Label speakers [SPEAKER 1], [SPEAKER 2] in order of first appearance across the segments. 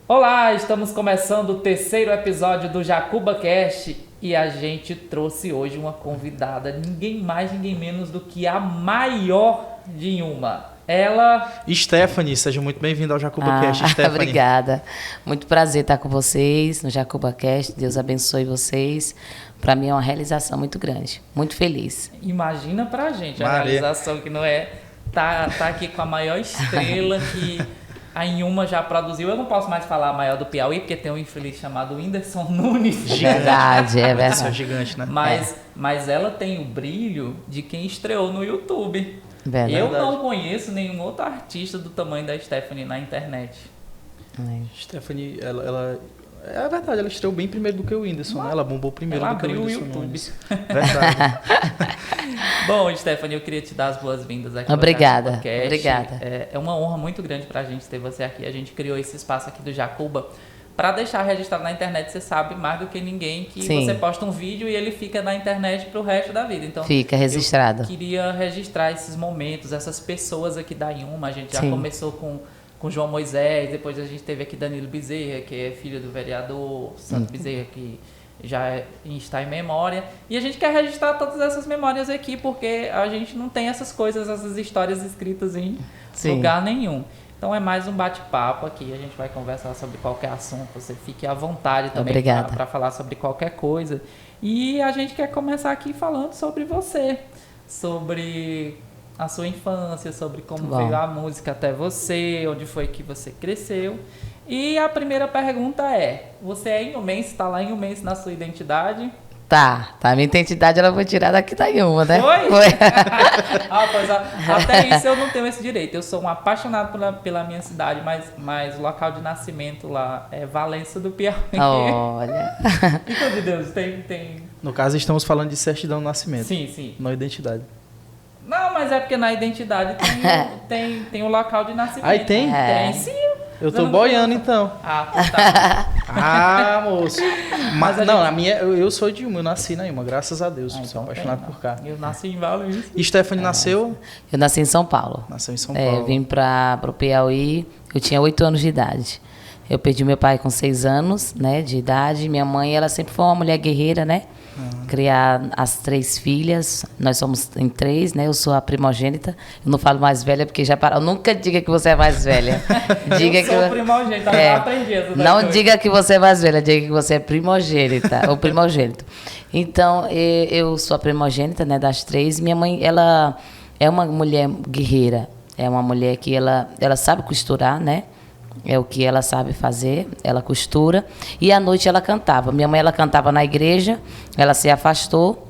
[SPEAKER 1] Olá, estamos começando o terceiro episódio do Jacuba Cast e a gente trouxe hoje uma convidada, ninguém mais, ninguém menos do que a maior de Inhuma. Ela...
[SPEAKER 2] Stephanie, seja muito bem-vinda ao Jacuba Cast, Stephanie.
[SPEAKER 3] Obrigada. Muito prazer estar com vocês no Jacuba Cast. Deus abençoe vocês. Para mim é uma realização muito grande. Muito feliz.
[SPEAKER 1] Imagina pra gente a realização que não é tá aqui com a maior estrela que a Inhuma já produziu. Eu não posso mais falar a maior do Piauí, porque tem um infeliz chamado Whindersson Nunes.
[SPEAKER 3] Verdade, é verdade.
[SPEAKER 2] É gigante, né?
[SPEAKER 1] Mas ela tem o brilho de quem estreou no YouTube.
[SPEAKER 3] Verdade.
[SPEAKER 1] Eu não conheço nenhum outro artista do tamanho da Stephanie na internet.
[SPEAKER 2] Stephanie, ela é verdade, ela estreou bem primeiro do que o Whindersson, né? Ela bombou primeiro
[SPEAKER 1] Ela
[SPEAKER 2] do que o
[SPEAKER 1] abriu
[SPEAKER 2] Whindersson.
[SPEAKER 1] YouTube.
[SPEAKER 2] Nunes. Verdade.
[SPEAKER 1] Bom, Stephanie, eu queria te dar as boas-vindas aqui.
[SPEAKER 3] Obrigada.
[SPEAKER 1] No Jacuba Cast.
[SPEAKER 3] Obrigada.
[SPEAKER 1] É uma honra muito grande pra gente ter você aqui. A gente criou esse espaço aqui do Jacuba para deixar registrado na internet. Você sabe mais do que ninguém que
[SPEAKER 3] Sim.
[SPEAKER 1] Você posta um vídeo e ele fica na internet pro resto da vida. Então,
[SPEAKER 3] fica registrado.
[SPEAKER 1] Eu queria registrar esses momentos, essas pessoas aqui da Inhuma. A gente já começou com João Moisés, depois a gente teve aqui Danilo Bezerra, que é filho do vereador Santo Bezerra, que já está em memória. E a gente quer registrar todas essas memórias aqui, porque a gente não tem essas coisas, essas histórias escritas em lugar nenhum. Então é mais um bate-papo aqui, a gente vai conversar sobre qualquer assunto, você fique à vontade também para falar sobre qualquer coisa. E a gente quer começar aqui falando sobre você, sobre a sua infância, sobre como veio a música até você, onde foi que você cresceu. E a primeira pergunta é, você é inhumense, está lá inhumense na sua identidade?
[SPEAKER 3] Tá. Minha identidade ela foi tirada aqui da Inhuma, né?
[SPEAKER 1] Foi? Até isso eu não tenho esse direito. Eu sou um apaixonado pela minha cidade, mas o local de nascimento lá é Valença do Piauí.
[SPEAKER 3] Olha.
[SPEAKER 1] Então, de Deus, tem...
[SPEAKER 2] No caso, estamos falando de certidão de nascimento.
[SPEAKER 1] Sim.
[SPEAKER 2] Não identidade.
[SPEAKER 1] Não, mas é porque na identidade tem o local de nascimento.
[SPEAKER 2] Aí tem?
[SPEAKER 1] Tem, sim.
[SPEAKER 2] Eu tô boiando, então.
[SPEAKER 1] Tá.
[SPEAKER 2] Moço. Mas não, a minha, eu sou de Inhuma, eu nasci na Inhuma, graças a Deus. Sou apaixonado por cá.
[SPEAKER 1] Eu nasci em Valença.
[SPEAKER 2] E Stephanie nasceu?
[SPEAKER 3] Eu nasci em São Paulo.
[SPEAKER 2] Nasceu em São Paulo.
[SPEAKER 3] Vim para o Piauí, eu tinha 8 anos de idade. Eu perdi meu pai com 6 anos, né, de idade. Minha mãe, ela sempre foi uma mulher guerreira, né? Criar as 3 filhas. Nós somos em 3, né? Eu sou a primogênita. Eu não falo mais velha porque já parou. Nunca diga que você é mais velha.
[SPEAKER 1] Diga eu sou primogênita. Eu aprendi essa
[SPEAKER 3] Não coisa. Diga que você é mais velha, diga que você é primogênita ou primogênito. Então, eu sou a primogênita, né, das 3. Minha mãe, ela é uma mulher guerreira. É uma mulher que ela sabe costurar, né? É o que ela sabe fazer, ela costura. E à noite ela cantava. Minha mãe, ela cantava na igreja, ela se afastou.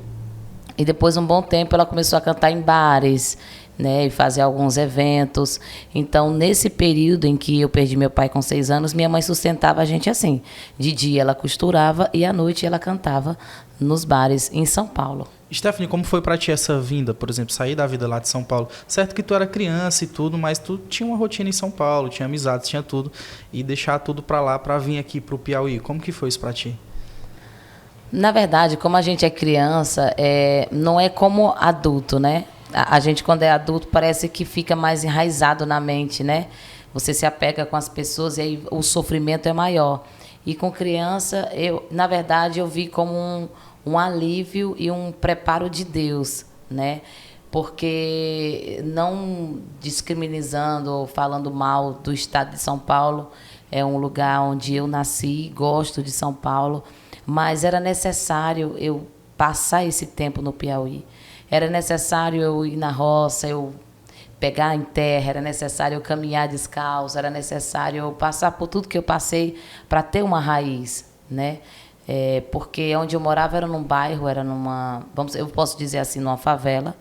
[SPEAKER 3] E depois, um bom tempo, ela começou a cantar em bares, né, e fazer alguns eventos. Então, nesse período em que eu perdi meu pai com 6 anos, minha mãe sustentava a gente assim. De dia ela costurava e à noite ela cantava nos bares em São Paulo.
[SPEAKER 2] Stephanie, como foi pra ti essa vinda, por exemplo, sair da vida lá de São Paulo? Certo que tu era criança e tudo, mas tu tinha uma rotina em São Paulo, tinha amizades, tinha tudo, e deixar tudo pra lá pra vir aqui pro Piauí. Como que foi isso pra ti?
[SPEAKER 3] Na verdade, como a gente é criança, não é como adulto, né? A gente, quando é adulto, parece que fica mais enraizado na mente, né? Você se apega com as pessoas e aí o sofrimento é maior. E com criança, na verdade, eu vi como um alívio e um preparo de Deus, né? Porque não discriminando ou falando mal do estado de São Paulo, é um lugar onde eu nasci, gosto de São Paulo, mas era necessário eu passar esse tempo no Piauí. Era necessário eu ir na roça, eu pegar em terra, era necessário eu caminhar descalço, era necessário eu passar por tudo que eu passei para ter uma raiz, né? Porque onde eu morava era num bairro, era eu posso dizer assim, numa favela,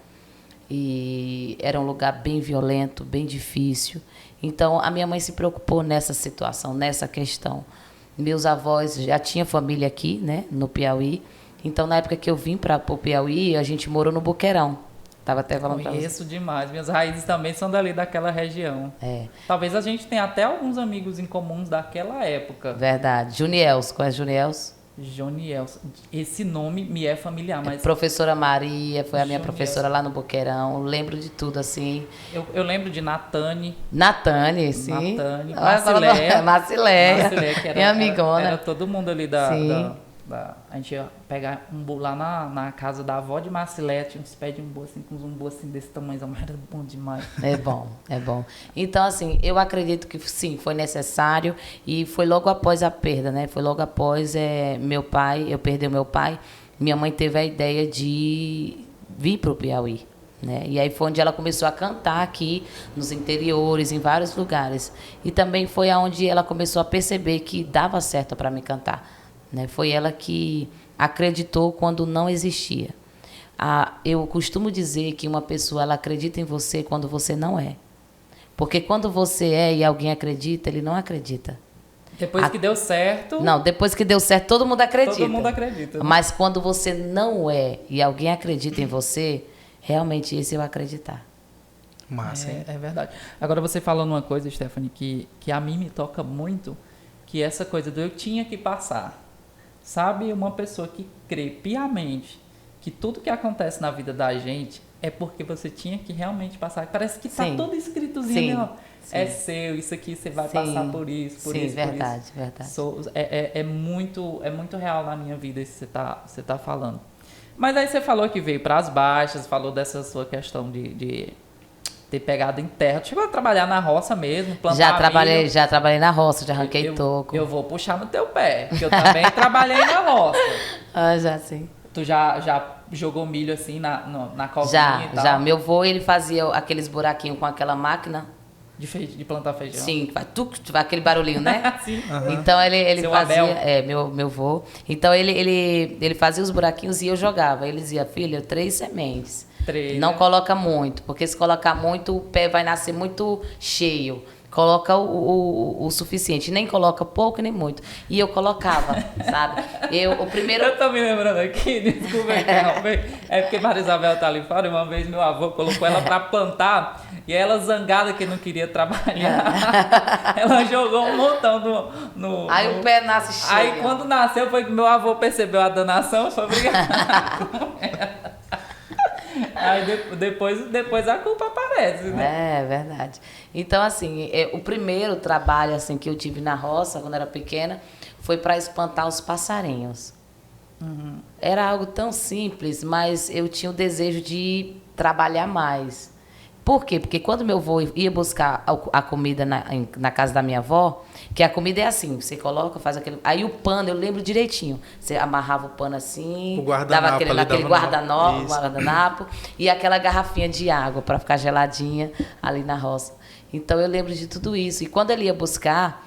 [SPEAKER 3] e era um lugar bem violento, bem difícil. Então, a minha mãe se preocupou nessa situação, nessa questão. Meus avós já tinham família aqui, né, no Piauí. Então, na época que eu vim para o Piauí, a gente morou no Boqueirão. Estava até falando para você.
[SPEAKER 1] Conheço demais. Minhas raízes também são dali, daquela região. Talvez a gente tenha até alguns amigos em comuns daquela época.
[SPEAKER 3] Verdade. Juniels, conhece Juniels?
[SPEAKER 1] Joniel. Esse nome me é familiar, mas...
[SPEAKER 3] Professora Maria, foi a minha
[SPEAKER 1] Joniel.
[SPEAKER 3] Professora lá no Boqueirão. Lembro de tudo, assim.
[SPEAKER 1] Eu lembro de Natane,
[SPEAKER 3] Sim.
[SPEAKER 1] Marcileia.
[SPEAKER 3] Marcileia,
[SPEAKER 1] Que era,
[SPEAKER 3] minha amigona.
[SPEAKER 1] era todo mundo ali a gente ia pegar umbu lá na casa da avó de Marcileia, tinha uns pés de umbu assim, com uns umbu assim desse tamanho, mas era bom demais.
[SPEAKER 3] É bom. Então, assim, eu acredito que sim, foi necessário e foi logo após a perda, né? Foi logo após meu pai, eu perdi o meu pai, minha mãe teve a ideia de vir para o Piauí. Né? E aí foi onde ela começou a cantar aqui, nos interiores, em vários lugares. E também foi aonde ela começou a perceber que dava certo para mim cantar. Né? Foi ela que acreditou quando não existia. Eu costumo dizer que uma pessoa ela acredita em você quando você não é. Porque quando você é e alguém acredita, ele não acredita.
[SPEAKER 1] Depois que deu certo...
[SPEAKER 3] Não, depois que deu certo, todo mundo acredita.
[SPEAKER 1] Todo mundo acredita. Né?
[SPEAKER 3] Mas quando você não é e alguém acredita em você, realmente esse eu acreditar.
[SPEAKER 2] Massa, hein?
[SPEAKER 1] É verdade. Agora você falando uma coisa, Stephanie, que a mim me toca muito, que essa coisa do eu tinha que passar. Sabe, uma pessoa que crê piamente que tudo que acontece na vida da gente é porque você tinha que realmente passar. Parece que está tudo escritozinho. Sim. É seu, isso aqui você vai passar por isso, por isso,
[SPEAKER 3] verdade,
[SPEAKER 1] por isso.
[SPEAKER 3] Verdade.
[SPEAKER 1] É muito real na minha vida isso que você tá falando. Mas aí você falou que veio para as baixas, falou dessa sua questão de ter pegado em terra. Chegou a trabalhar na roça mesmo, plantar
[SPEAKER 3] Já trabalhei na roça, já arranquei toco.
[SPEAKER 1] Eu vou puxar no teu pé, porque eu também trabalhei na roça.
[SPEAKER 3] Já sim.
[SPEAKER 1] Tu já jogou milho assim na covinha e tal?
[SPEAKER 3] Já. Meu avô, ele fazia aqueles buraquinhos com aquela máquina.
[SPEAKER 1] De plantar feijão?
[SPEAKER 3] Sim, faz aquele barulhinho, né?
[SPEAKER 1] Sim.
[SPEAKER 3] Uhum. Então ele
[SPEAKER 1] Seu
[SPEAKER 3] fazia...
[SPEAKER 1] Abel.
[SPEAKER 3] Meu avô. Então ele fazia os buraquinhos e eu jogava. Ele dizia, filha, 3 sementes.
[SPEAKER 1] 3,
[SPEAKER 3] não
[SPEAKER 1] né?
[SPEAKER 3] coloca muito, porque se colocar muito, o pé vai nascer muito cheio. Coloca o suficiente, nem coloca pouco nem muito. E eu colocava, sabe? Eu tô
[SPEAKER 1] me lembrando aqui, desculpa interromper. É porque Maria Isabel tá ali fora e uma vez meu avô colocou ela para plantar e ela zangada que não queria trabalhar. Ela jogou um montão no...
[SPEAKER 3] Aí o pé nasce cheio.
[SPEAKER 1] Aí quando nasceu foi que meu avô percebeu a danação e foi brigar com ela. Aí depois a culpa aparece, né?
[SPEAKER 3] É verdade. Então, assim, o primeiro trabalho assim, que eu tive na roça, quando era pequena, foi para espantar os passarinhos.
[SPEAKER 1] Uhum.
[SPEAKER 3] Era algo tão simples, mas eu tinha o desejo de trabalhar mais. Por quê? Porque quando meu avô ia buscar a comida na casa da minha avó, que a comida é assim, você coloca, faz aquele... Aí o pano, eu lembro direitinho. Você amarrava o pano assim, dava aquele guardanapo e aquela garrafinha de água para ficar geladinha ali na roça. Então eu lembro de tudo isso. E quando ele ia buscar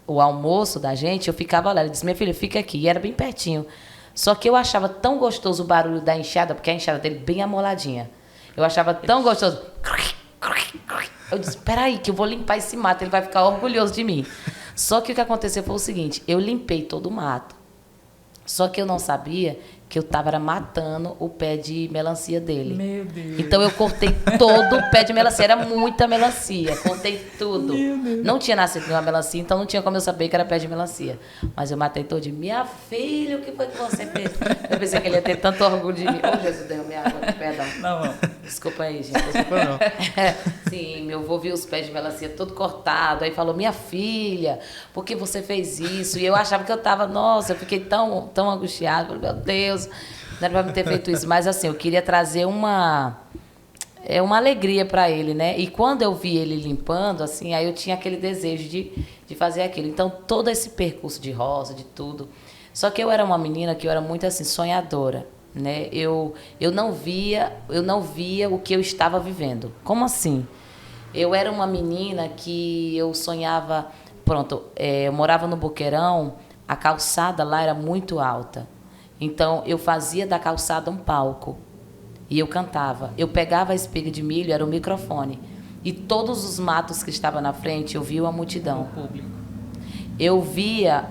[SPEAKER 3] o almoço da gente, eu ficava lá. Ele disse, minha filha, fica aqui. E era bem pertinho. Só que eu achava tão gostoso o barulho da enxada, porque a enxada dele bem amoladinha. Eu achava tão gostoso. Eu disse, peraí, que eu vou limpar esse mato, ele vai ficar orgulhoso de mim. Só que o que aconteceu foi o seguinte, eu limpei todo o mato. Só que eu não sabia que eu estava matando o pé de melancia dele.
[SPEAKER 1] Meu Deus.
[SPEAKER 3] Então eu cortei todo o pé de melancia, era muita melancia, cortei tudo. Não tinha nascido nenhuma melancia, então não tinha como eu saber que era pé de melancia. Mas eu matei todo de minha filha, o que foi que você fez? Eu pensei que ele ia ter tanto orgulho de mim. Oh, Jesus, deu minha água, perdão.
[SPEAKER 1] Não.
[SPEAKER 3] Desculpa aí, gente.
[SPEAKER 2] Desculpa não.
[SPEAKER 3] Sim, meu avô viu os pés de melancia todo cortado, aí falou, minha filha, por que você fez isso? E eu achava que eu estava, nossa, eu fiquei tão angustiada, falei, meu Deus, não era para me ter feito isso. Mas assim, eu queria trazer uma alegria para ele, né? E quando eu vi ele limpando, assim, aí eu tinha aquele desejo de fazer aquilo. Então, todo esse percurso de roça, de tudo. Só que eu era uma menina que eu era muito assim, sonhadora, né? Eu não via o que eu estava vivendo. Como assim? Eu era uma menina que eu sonhava... Pronto, eu morava no Boqueirão, a calçada lá era muito alta. Então, eu fazia da calçada um palco. E eu cantava. Eu pegava a espiga de milho, era o microfone. E todos os matos que estavam na frente, eu via a multidão.
[SPEAKER 1] O público.
[SPEAKER 3] Eu via,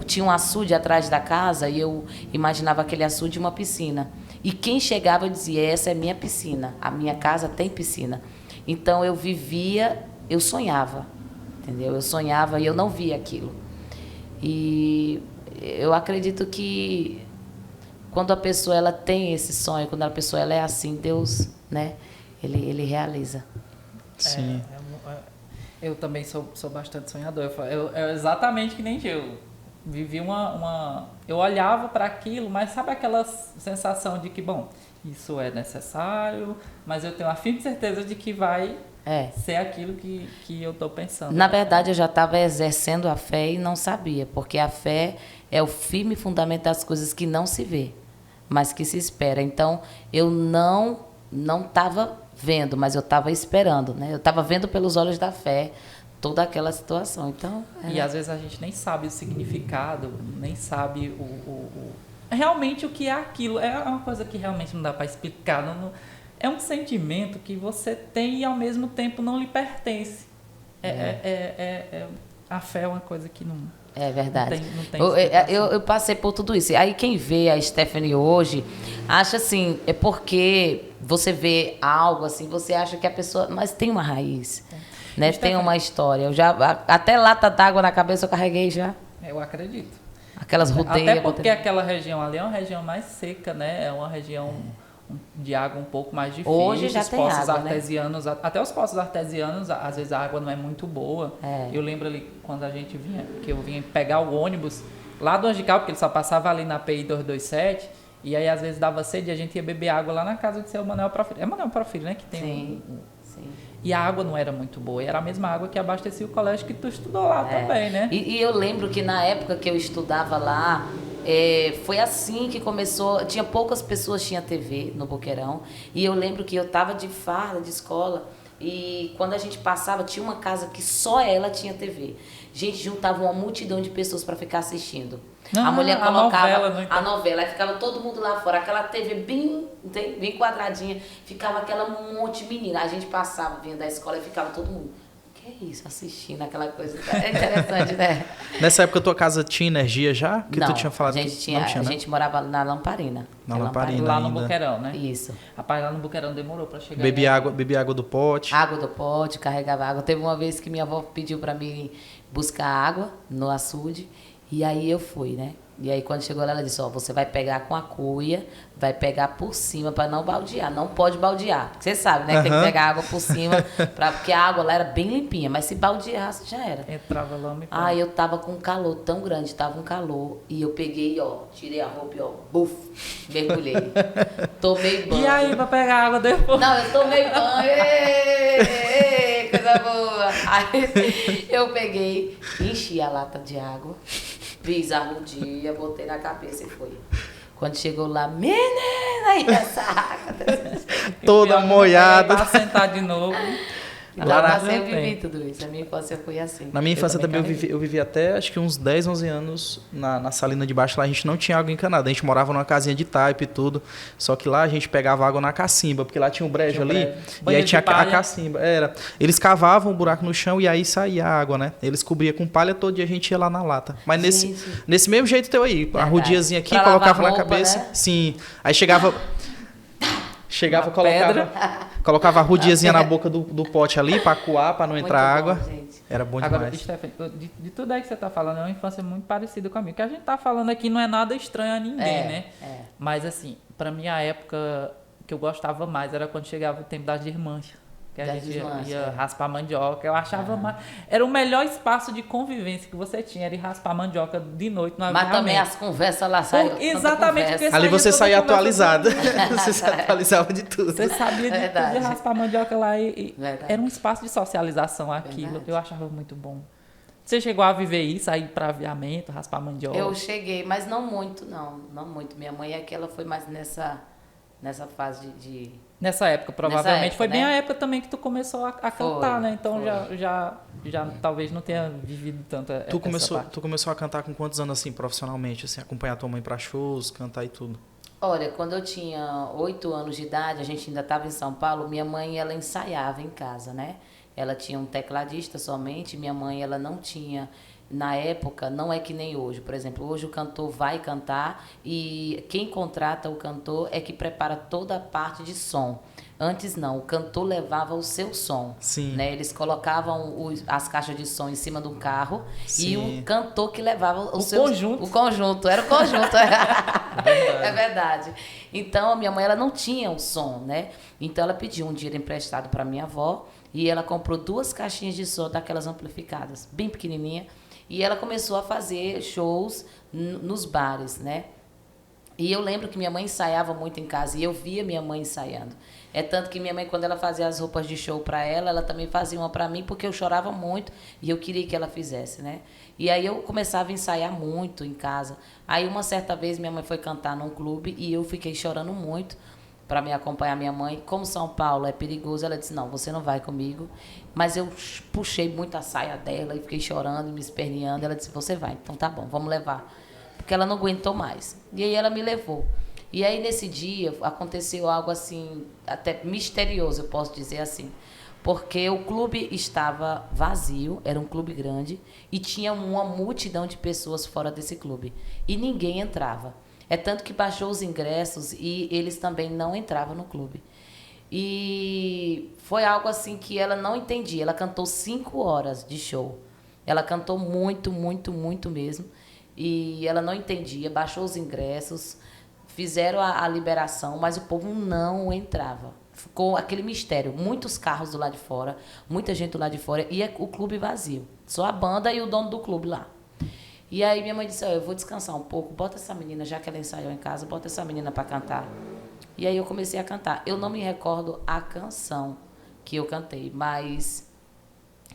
[SPEAKER 3] tinha um açude atrás da casa e eu imaginava aquele açude uma piscina. E quem chegava dizia, essa é minha piscina. A minha casa tem piscina. Então, eu sonhava. Entendeu? Eu sonhava e eu não via aquilo. E eu acredito que quando a pessoa ela tem esse sonho, quando a pessoa ela é assim, Deus, né, ele realiza.
[SPEAKER 2] Sim.
[SPEAKER 1] Eu também sou bastante sonhador. Eu exatamente que nem eu. Vivi eu olhava para aquilo, mas sabe aquela sensação de que, bom, isso é necessário, mas eu tenho a firme certeza de que vai ser aquilo que eu estou pensando.
[SPEAKER 3] Na verdade, eu já estava exercendo a fé e não sabia, porque a fé é o firme fundamento das coisas que não se vê, mas que se espera. Então, eu não estava vendo, mas eu estava esperando, né? Eu estava vendo pelos olhos da fé toda aquela situação. Então,
[SPEAKER 1] E às vezes a gente nem sabe o significado, nem sabe realmente o que é aquilo. É uma coisa que realmente não dá para explicar. É um sentimento que você tem e ao mesmo tempo não lhe pertence. A fé é uma coisa que não...
[SPEAKER 3] É verdade.
[SPEAKER 1] Não tem
[SPEAKER 3] eu passei por tudo isso. Aí quem vê a Stephanie hoje acha assim, é porque você vê algo assim, você acha que a pessoa... Mas tem uma raiz, né? Tem uma história. Até lata d'água na cabeça eu carreguei já.
[SPEAKER 1] Eu acredito.
[SPEAKER 3] Aquelas rodeias.
[SPEAKER 1] Até porque aquela região ali é uma região mais seca, né? É uma região de água um pouco mais difícil.
[SPEAKER 3] Hoje já
[SPEAKER 1] os
[SPEAKER 3] tem
[SPEAKER 1] poços
[SPEAKER 3] água,
[SPEAKER 1] artesianos, né? Até os poços artesianos, às vezes a água não é muito boa. Eu lembro ali quando eu vinha pegar o ônibus lá do Angical, porque ele só passava ali na PI 227, e aí às vezes dava sede e a gente ia beber água lá na casa de seu Manuel Profilho. É Manuel Profilho, né? Que tem
[SPEAKER 3] Sim.
[SPEAKER 1] E a água não era muito boa, e era a mesma água que abastecia o colégio que tu estudou lá também, né?
[SPEAKER 3] E eu lembro que na época que eu estudava lá, foi assim que começou. Tinha poucas pessoas que tinham TV no Boqueirão. E eu lembro que eu estava de farda de escola. E quando a gente passava, tinha uma casa que só ela tinha TV. Gente, juntava uma multidão de pessoas para ficar assistindo. A mulher colocava a novela, aí ficava todo mundo lá fora. Aquela TV bem quadradinha, ficava aquela monte de menina. A gente passava, vinha da escola e ficava todo mundo. Que é isso? Assistindo aquela coisa. É interessante, né?
[SPEAKER 2] Nessa época tua casa tinha energia já? Que
[SPEAKER 3] não,
[SPEAKER 2] tu tinha falado
[SPEAKER 3] a gente morava na Lamparina.
[SPEAKER 2] Na Lamparina
[SPEAKER 1] lá no
[SPEAKER 2] ainda.
[SPEAKER 1] Boqueirão, né?
[SPEAKER 3] Isso.
[SPEAKER 1] Rapaz, lá no Boqueirão demorou pra chegar.
[SPEAKER 2] Bebi água do pote.
[SPEAKER 3] Água do pote, carregava água. Teve uma vez que minha avó pediu pra mim buscar água no açude. E aí eu fui, né? E aí quando chegou lá, ela disse, você vai pegar com a cuia, vai pegar por cima para não baldear. Não pode baldear. Você sabe, né? Que tem que pegar água por cima, porque a água lá era bem limpinha. Mas se baldeasse, já era.
[SPEAKER 1] Entrava lama e
[SPEAKER 3] aí eu tava com um calor tão grande, tava um calor. E eu peguei, tirei a roupa e, buf, mergulhei. Tomei banho.
[SPEAKER 1] E aí, pra pegar água depois?
[SPEAKER 3] Não, eu tomei banho. Ei, coisa boa. Aí eu peguei, enchi a lata de água. Fiz um dia, botei na cabeça e fui. Quando chegou lá, menina, aí essa água.
[SPEAKER 2] Toda molhada.
[SPEAKER 1] Pra sentar de novo.
[SPEAKER 3] Então, eu vivi tudo isso. A minha infância foi assim.
[SPEAKER 2] Na minha infância também eu vivi até acho que uns 10, 11 anos na Salina de Baixo. Lá a gente não tinha água encanada. A gente morava numa casinha de taipa e tudo. Só que lá a gente pegava água na cacimba, porque lá tinha um brejo ali. E aí tinha a cacimba. Eles cavavam um buraco no chão e aí saía a água, né? Eles cobriam com palha, todo dia a gente ia lá na lata. Mas nesse mesmo jeito teu aí. A rudiazinha aqui, pra colocava na cabeça. Né? Sim. Aí chegava, colocava a rudiazinha na boca do pote ali pra coar, pra não entrar água.
[SPEAKER 3] Gente.
[SPEAKER 2] Era bom demais.
[SPEAKER 1] Agora, Stephanie, de tudo aí que você tá falando, é uma infância muito parecida com a minha. O que a gente tá falando aqui não é nada estranho a ninguém, né? Mas assim, pra minha época, que eu gostava mais era quando chegava o tempo das desmanchas. Que a gente ia raspar mandioca. Eu achava mais... Era o melhor espaço de convivência que você tinha. Era ir raspar mandioca de noite no aviamento.
[SPEAKER 3] Mas também as conversas lá saíam.
[SPEAKER 1] Exatamente. Porque
[SPEAKER 2] ali você saía atualizada. Você se atualizava de tudo.
[SPEAKER 1] Você sabia de tudo, de raspar mandioca lá. Era um espaço de socialização aquilo. Verdade. Eu achava muito bom. Você chegou a viver isso, aí para aviamento, raspar mandioca?
[SPEAKER 3] Eu cheguei, mas não muito, não. Não muito. Minha mãe é que ela foi mais nessa fase de...
[SPEAKER 1] Nessa época, provavelmente. Nessa época, foi bem
[SPEAKER 3] né?
[SPEAKER 1] a época também que tu começou a cantar, né? Então já talvez não tenha vivido tanto essa parte.
[SPEAKER 2] Tu começou a cantar com quantos anos, assim, profissionalmente? Assim, acompanhar tua mãe para shows, cantar e tudo?
[SPEAKER 3] Olha, quando eu tinha 8 anos de idade, a gente ainda estava em São Paulo, minha mãe, ela ensaiava em casa, né? Ela tinha um tecladista somente, minha mãe, ela não tinha... Na época, não é que nem hoje. Por exemplo, hoje o cantor vai cantar e quem contrata o cantor é que prepara toda a parte de som. Antes não, o cantor levava o seu som.
[SPEAKER 2] Sim.
[SPEAKER 3] Né? Eles colocavam as caixas de som em cima de um carro.
[SPEAKER 2] Sim.
[SPEAKER 3] E o cantor que levava
[SPEAKER 1] conjunto.
[SPEAKER 3] O conjunto, era o conjunto. É verdade. Então, a minha mãe ela não tinha o som, né? Então, ela pediu um dinheiro emprestado para minha avó e ela comprou 2 caixinhas de som daquelas amplificadas, bem pequenininha. E ela começou a fazer shows nos bares, né? E eu lembro que minha mãe ensaiava muito em casa e eu via minha mãe ensaiando. É tanto que minha mãe, quando ela fazia as roupas de show para ela também fazia uma para mim, porque eu chorava muito e eu queria que ela fizesse, né? E aí eu começava a ensaiar muito em casa. Aí uma certa vez minha mãe foi cantar num clube e eu fiquei chorando muito para me acompanhar minha mãe. Como São Paulo é perigoso, ela disse, não, você não vai comigo. Mas eu puxei muito a saia dela e fiquei chorando e me esperneando. Ela disse, você vai, então tá bom, vamos levar. Porque ela não aguentou mais. E aí ela me levou. E aí nesse dia aconteceu algo assim, até misterioso, eu posso dizer assim. Porque o clube estava vazio, era um clube grande, e tinha uma multidão de pessoas fora desse clube. E ninguém entrava. É tanto que baixou os ingressos e eles também não entravam no clube. E foi algo assim que ela não entendia. Ela cantou 5 horas de show. Ela cantou muito, muito, muito mesmo. E ela não entendia, baixou os ingressos, fizeram a liberação, mas o povo não entrava. Ficou aquele mistério, muitos carros do lado de fora, muita gente do lado de fora, e o clube vazio. Só a banda e o dono do clube lá. E aí minha mãe disse, eu vou descansar um pouco, bota essa menina, já que ela ensaiou em casa, bota essa menina para cantar. E aí eu comecei a cantar. Eu não me recordo a canção que eu cantei, mas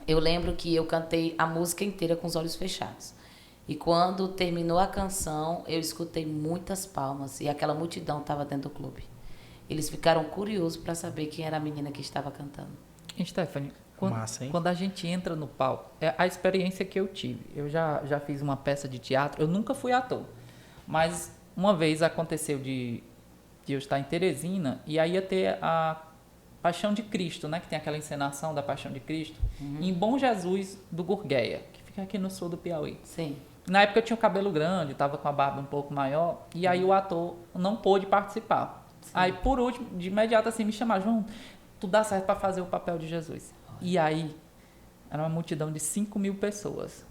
[SPEAKER 3] eu lembro que eu cantei a música inteira com os olhos fechados. E quando terminou a canção, eu escutei muitas palmas e aquela multidão estava dentro do clube. Eles ficaram curiosos para saber quem era a menina que estava cantando.
[SPEAKER 1] Stephanie,
[SPEAKER 2] Massa, hein?
[SPEAKER 1] quando a gente entra no palco, é a experiência que eu tive. Eu já fiz uma peça de teatro, eu nunca fui ator, mas uma vez aconteceu de eu estar em Teresina e aí ia ter a Paixão de Cristo, né? Que tem aquela encenação da Paixão de Cristo, em Bom Jesus do Gurgueia, que fica aqui no sul do Piauí.
[SPEAKER 3] Sim.
[SPEAKER 1] Na época eu tinha o cabelo grande, estava com a barba um pouco maior, e aí o ator não pôde participar. Sim. Aí, por último, de imediato assim, me chamaram, João, tu dá certo para fazer o papel de Jesus. E aí, era uma multidão de 5.000 pessoas.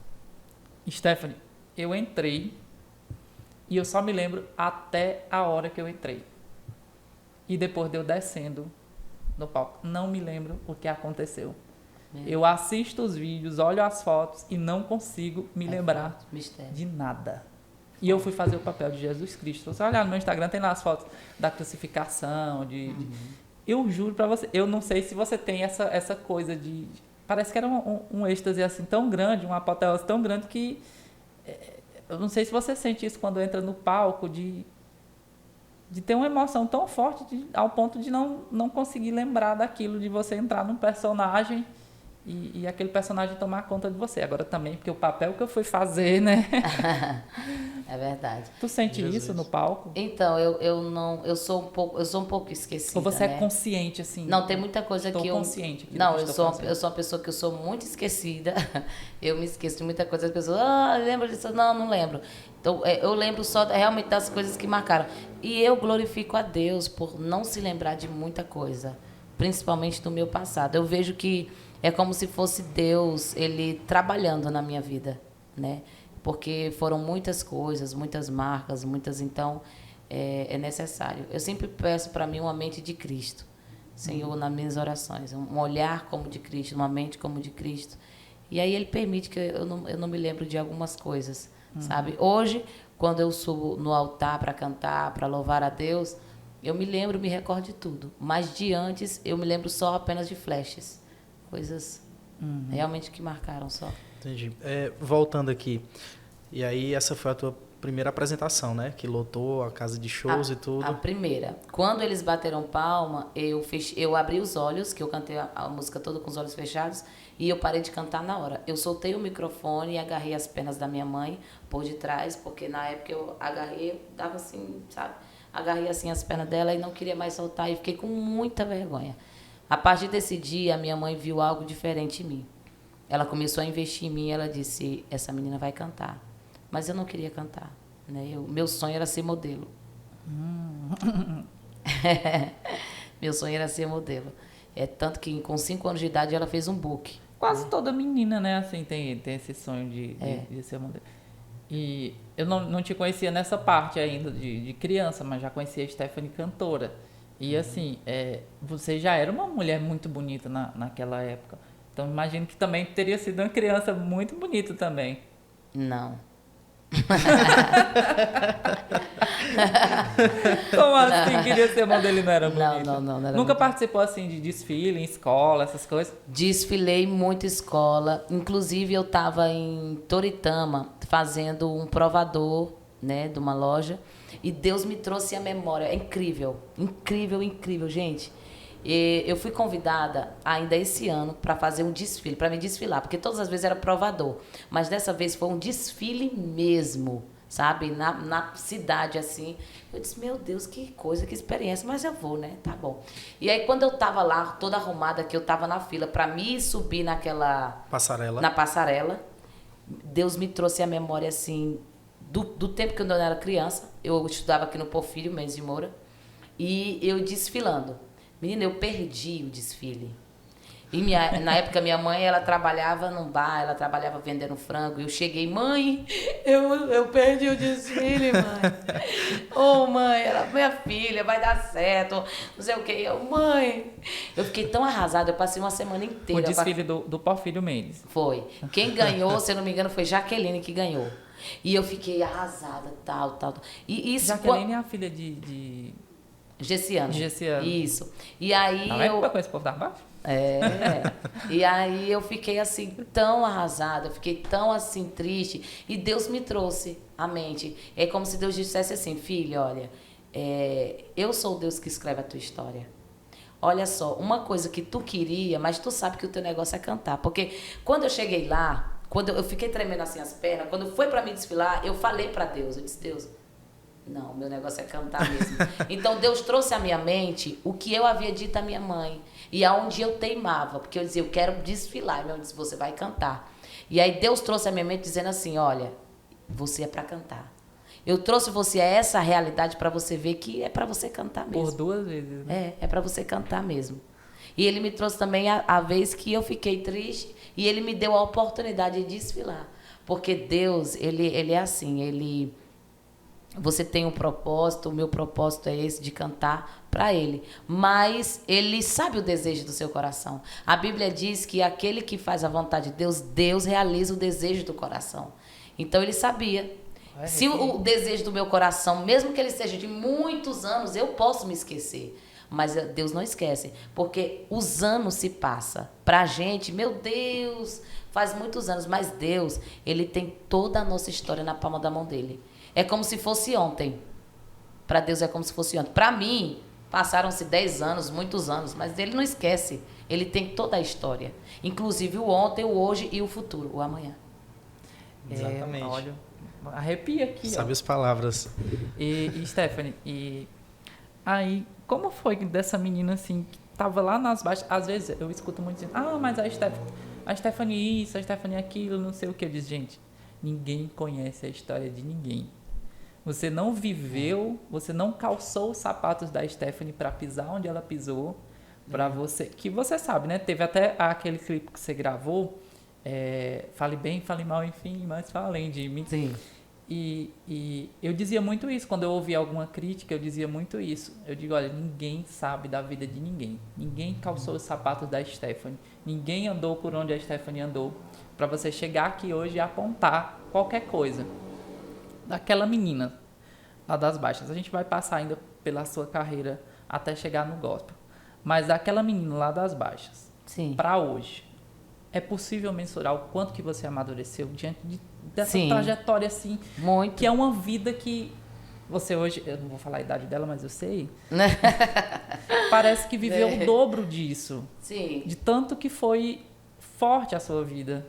[SPEAKER 1] Stephanie, eu entrei, e eu só me lembro até a hora que eu entrei. E depois de eu descendo no palco, não me lembro o que aconteceu. Eu assisto os vídeos, olho as fotos e não consigo me lembrar de nada. E eu fui fazer o papel de Jesus Cristo. Se você olhar no meu Instagram, tem lá as fotos da crucificação. Eu juro pra você, eu não sei se você tem essa coisa de... Parece que era um êxtase assim tão grande, uma apoteose tão grande que... Eu não sei se você sente isso quando entra no palco, de ter uma emoção tão forte ao ponto de não conseguir lembrar daquilo, de você entrar num personagem... E aquele personagem tomar conta de você. Agora também, porque o papel que eu fui fazer, né?
[SPEAKER 3] É verdade.
[SPEAKER 1] Tu sente isso no palco?
[SPEAKER 3] Então, eu sou um pouco esquecida.
[SPEAKER 1] Ou você
[SPEAKER 3] né?
[SPEAKER 1] É consciente, assim?
[SPEAKER 3] Não, tem muita coisa que eu...
[SPEAKER 1] consciente.
[SPEAKER 3] Não, eu sou uma pessoa que eu sou muito esquecida. Eu me esqueço de muita coisa. As pessoas, lembra disso? Não lembro. Então, eu lembro só realmente das coisas que marcaram. E eu glorifico a Deus por não se lembrar de muita coisa. Principalmente do meu passado. Eu vejo que é como se fosse Deus, Ele trabalhando na minha vida, né? Porque foram muitas coisas, muitas marcas, então é necessário. Eu sempre peço para mim uma mente de Cristo, Senhor, nas minhas orações, um olhar como de Cristo, uma mente como de Cristo. E aí Ele permite que eu não me lembro de algumas coisas, sabe? Hoje, quando eu subo no altar para cantar, para louvar a Deus, eu me recordo de tudo. Mas de antes, eu me lembro só apenas de flashes. Coisas realmente que marcaram só.
[SPEAKER 2] Entendi. Voltando aqui, e aí essa foi a tua primeira apresentação, né? Que lotou a casa de shows e tudo.
[SPEAKER 3] A primeira. Quando eles bateram palma, eu abri os olhos, que eu cantei a música toda com os olhos fechados, e eu parei de cantar na hora. Eu soltei o microfone e agarrei as pernas da minha mãe por detrás, porque na época eu agarrei, dava assim, sabe? Agarrei assim as pernas dela e não queria mais soltar, e fiquei com muita vergonha. A partir desse dia, a minha mãe viu algo diferente em mim. Ela começou a investir em mim e ela disse, essa menina vai cantar. Mas eu não queria cantar. Né? Meu sonho era ser modelo. Meu sonho era ser modelo. É tanto que com 5 anos de idade ela fez um book.
[SPEAKER 1] Quase toda menina, né, assim, tem esse sonho de ser modelo. E eu não te conhecia nessa parte ainda de criança, mas já conhecia a Stephanie cantora. E assim, você já era uma mulher muito bonita naquela época. Então imagino que também teria sido uma criança muito bonita também.
[SPEAKER 3] Não.
[SPEAKER 1] Como assim queria ser modelo e não era bonita?
[SPEAKER 3] Não era
[SPEAKER 1] Nunca
[SPEAKER 3] bonita.
[SPEAKER 1] participou assim de desfile em escola, essas coisas?
[SPEAKER 3] Desfilei muito escola. Inclusive, eu estava em Toritama fazendo um provador, né, de uma loja. E Deus me trouxe a memória. É incrível. Incrível, incrível, gente. E eu fui convidada ainda esse ano para fazer um desfile, para me desfilar. Porque todas as vezes era provador. Mas dessa vez foi um desfile mesmo, sabe? Na cidade, assim. Eu disse, meu Deus, que coisa, que experiência. Mas eu vou, né? Tá bom. E aí, quando eu tava lá, toda arrumada, que eu tava na fila para me subir naquela...
[SPEAKER 2] Passarela.
[SPEAKER 3] Na passarela, Deus me trouxe a memória, assim, do tempo que eu não era criança. Eu estudava aqui no Porfírio, Mendes de Moura. E eu desfilando. Menina, eu perdi o desfile. E na época, minha mãe, ela trabalhava num bar, ela trabalhava vendendo frango. E eu cheguei, mãe, eu perdi o desfile, mãe. Ô, mãe, minha filha, vai dar certo, não sei o quê. Mãe, eu fiquei tão arrasada, eu passei uma semana inteira.
[SPEAKER 1] O desfile do Porfírio Mendes.
[SPEAKER 3] Foi. Quem ganhou, se eu não me engano, foi Jaqueline que ganhou. E eu fiquei arrasada, tal. E isso,
[SPEAKER 1] Jaqueline é a filha de
[SPEAKER 3] Gessiano. Isso. E aí
[SPEAKER 1] não é com esse povo da baixo?
[SPEAKER 3] E aí eu fiquei assim tão arrasada, eu fiquei tão assim triste, e Deus me trouxe à mente. É como se Deus dissesse assim, filha, olha, eu sou o Deus que escreve a tua história. Olha só, uma coisa que tu queria, mas tu sabe que o teu negócio é cantar. Porque quando eu cheguei lá, quando eu fiquei tremendo assim as pernas, quando foi para mim desfilar, eu falei para Deus, eu disse, Deus, não, meu negócio é cantar mesmo. Então Deus trouxe à minha mente o que eu havia dito à minha mãe. E aonde eu teimava, porque eu dizia, eu quero desfilar. E minha mãe disse, você vai cantar. E aí Deus trouxe à minha mente dizendo assim, olha, você é para cantar. Eu trouxe você a essa realidade para você ver que é para você cantar mesmo.
[SPEAKER 1] Por 2 vezes, né?
[SPEAKER 3] É para você cantar mesmo. E ele me trouxe também a vez que eu fiquei triste e ele me deu a oportunidade de desfilar. Porque Deus, ele é assim, você tem um propósito, o meu propósito é esse, de cantar para Ele. Mas Ele sabe o desejo do seu coração. A Bíblia diz que aquele que faz a vontade de Deus, Deus realiza o desejo do coração. Então Ele sabia. Se o desejo do meu coração, mesmo que ele seja de muitos anos, eu posso me esquecer. Mas Deus não esquece. Porque os anos se passam. Pra gente, meu Deus, faz muitos anos. Mas Deus, Ele tem toda a nossa história na palma da mão dele. É como se fosse ontem. Para Deus é como se fosse ontem. Para mim, passaram-se 10 anos, muitos anos, mas Ele não esquece. Ele tem toda a história. Inclusive o ontem, o hoje e o futuro, o amanhã.
[SPEAKER 2] Exatamente.
[SPEAKER 1] Olha, arrepia aqui.
[SPEAKER 2] Sabe as palavras.
[SPEAKER 1] E Stephanie, e aí, como foi dessa menina assim, que tava lá nas baixas? Às vezes eu escuto muito dizendo, mas a Stephanie isso, a Stephanie aquilo, não sei o que. Eu disse, gente, ninguém conhece a história de ninguém. Você não viveu, você não calçou os sapatos da Stephanie para pisar onde ela pisou, para você, que você sabe, né? Teve até aquele clipe que você gravou, fale bem, fale mal, enfim, mas falem de mim.
[SPEAKER 3] Sim.
[SPEAKER 1] E eu dizia muito isso, quando eu ouvia alguma crítica, eu dizia muito isso. Eu digo, olha, ninguém sabe da vida de ninguém. Ninguém calçou os sapatos da Stephanie. Ninguém andou por onde a Stephanie andou, para você chegar aqui hoje e apontar qualquer coisa. Daquela menina lá das baixas. A gente vai passar ainda pela sua carreira até chegar no gospel. Mas daquela menina lá das baixas, para hoje, é possível mensurar o quanto que você amadureceu diante dessa trajetória assim,
[SPEAKER 3] muito.
[SPEAKER 1] Que é uma vida que você hoje, eu não vou falar a idade dela, mas eu sei, parece que viveu o dobro disso.
[SPEAKER 3] Sim.
[SPEAKER 1] De tanto que foi forte a sua vida.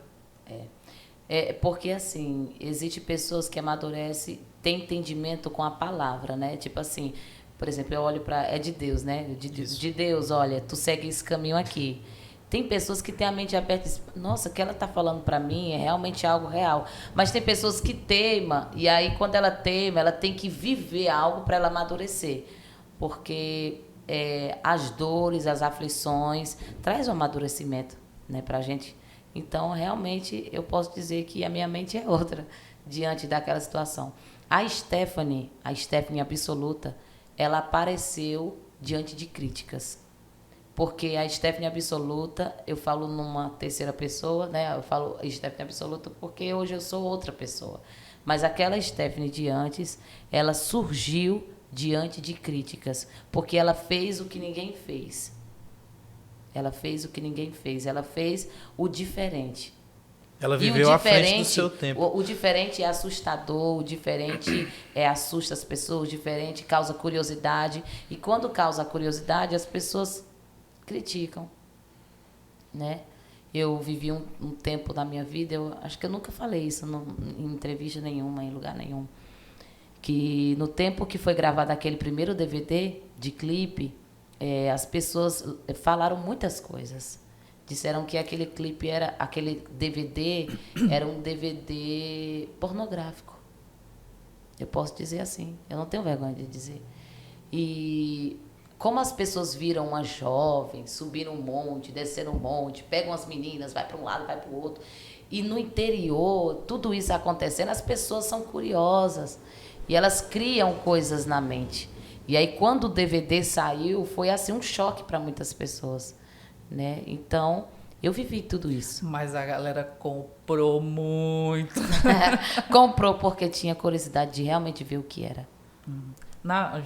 [SPEAKER 3] Porque assim, existe pessoas que amadurecem, têm entendimento com a palavra, né? Tipo assim, por exemplo, eu olho para... É de Deus, né? De Deus, olha, tu segue esse caminho aqui. Tem pessoas que têm a mente aberta e dizem, nossa, o que ela está falando para mim é realmente algo real. Mas tem pessoas que teimam, e aí quando ela teima, ela tem que viver algo para ela amadurecer. Porque as dores, as aflições, traz um amadurecimento, né, para a gente. Então, realmente, eu posso dizer que a minha mente é outra diante daquela situação. A Stephanie absoluta, ela apareceu diante de críticas. Porque a Stephanie absoluta, eu falo numa terceira pessoa, né? Eu falo Stephanie absoluta porque hoje eu sou outra pessoa. Mas aquela Stephanie de antes, ela surgiu diante de críticas, porque ela fez o que ninguém fez. Ela fez o que ninguém fez. Ela fez o diferente.
[SPEAKER 2] Ela viveu à frente do seu tempo.
[SPEAKER 3] O diferente é assustador, o diferente assusta as pessoas, o diferente causa curiosidade. E quando causa curiosidade, as pessoas criticam, né? Eu vivi um tempo da minha vida, eu acho que eu nunca falei isso em entrevista nenhuma, em lugar nenhum, que no tempo que foi gravado aquele primeiro DVD de clipe, as pessoas falaram muitas coisas. Disseram que aquele DVD era um DVD pornográfico. Eu posso dizer assim, eu não tenho vergonha de dizer. E como as pessoas viram uma jovem subir um monte, descer um monte, pegam as meninas, vai para um lado, vai para o outro, e no interior, tudo isso acontecendo, as pessoas são curiosas e elas criam coisas na mente. E aí, quando o DVD saiu, foi assim um choque para muitas pessoas, né? Então, eu vivi tudo isso.
[SPEAKER 1] Mas a galera comprou muito.
[SPEAKER 3] Comprou porque tinha curiosidade de realmente ver o que era.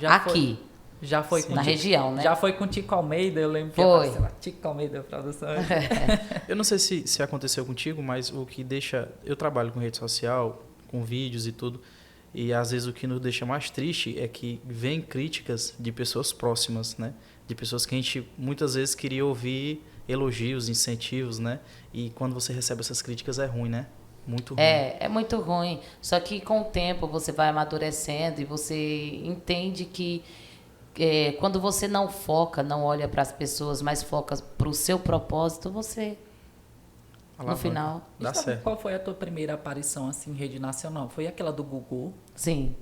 [SPEAKER 1] Aqui. Já foi
[SPEAKER 3] na região, né?
[SPEAKER 1] Já foi com Tico Almeida, eu lembro que
[SPEAKER 3] foi.
[SPEAKER 1] Lá, Tico Almeida Produção.
[SPEAKER 2] Eu não sei se aconteceu contigo, mas o que deixa... Eu trabalho com rede social, com vídeos e tudo, e às vezes o que nos deixa mais triste é que vem críticas de pessoas próximas, né? De pessoas que a gente muitas vezes queria ouvir elogios, incentivos, né? E quando você recebe essas críticas é ruim, né? Muito ruim.
[SPEAKER 3] É muito ruim. Só que com o tempo você vai amadurecendo e você entende que quando você não foca, não olha para as pessoas, mas foca para o seu propósito, você, no final...
[SPEAKER 2] Dá certo.
[SPEAKER 1] Qual foi a tua primeira aparição assim, em rede nacional? Foi aquela do Gugu?
[SPEAKER 3] Sim.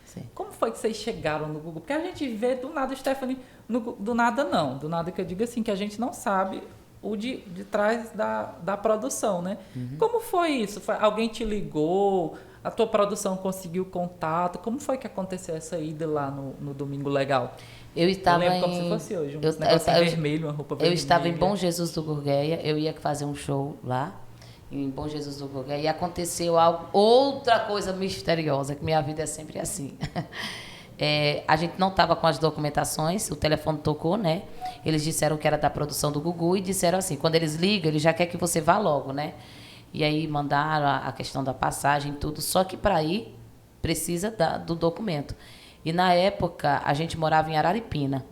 [SPEAKER 1] Sim. Como foi que vocês chegaram no Gugu? Porque a gente vê do nada, Stephanie, do nada não. Do nada que eu digo assim, que a gente não sabe o de trás da produção, né? Uhum. Como foi isso? Alguém te ligou? A tua produção conseguiu contato? Como foi que aconteceu essa ida lá no Domingo Legal?
[SPEAKER 3] Eu estava
[SPEAKER 1] lembro como se fosse hoje, negócio vermelho, uma roupa vermelha.
[SPEAKER 3] Eu estava em Bom Jesus do Gurgueia, eu ia fazer um show lá, em Bom Jesus do Gurgueia, e aconteceu outra coisa misteriosa, que minha vida é sempre assim. A gente não estava com as documentações, o telefone tocou, né? Eles disseram que era da produção do Gugu e disseram assim, quando eles ligam, eles já querem que você vá logo, né? E aí mandaram a questão da passagem e tudo, só que para ir precisa do documento. E na época a gente morava em Araripina.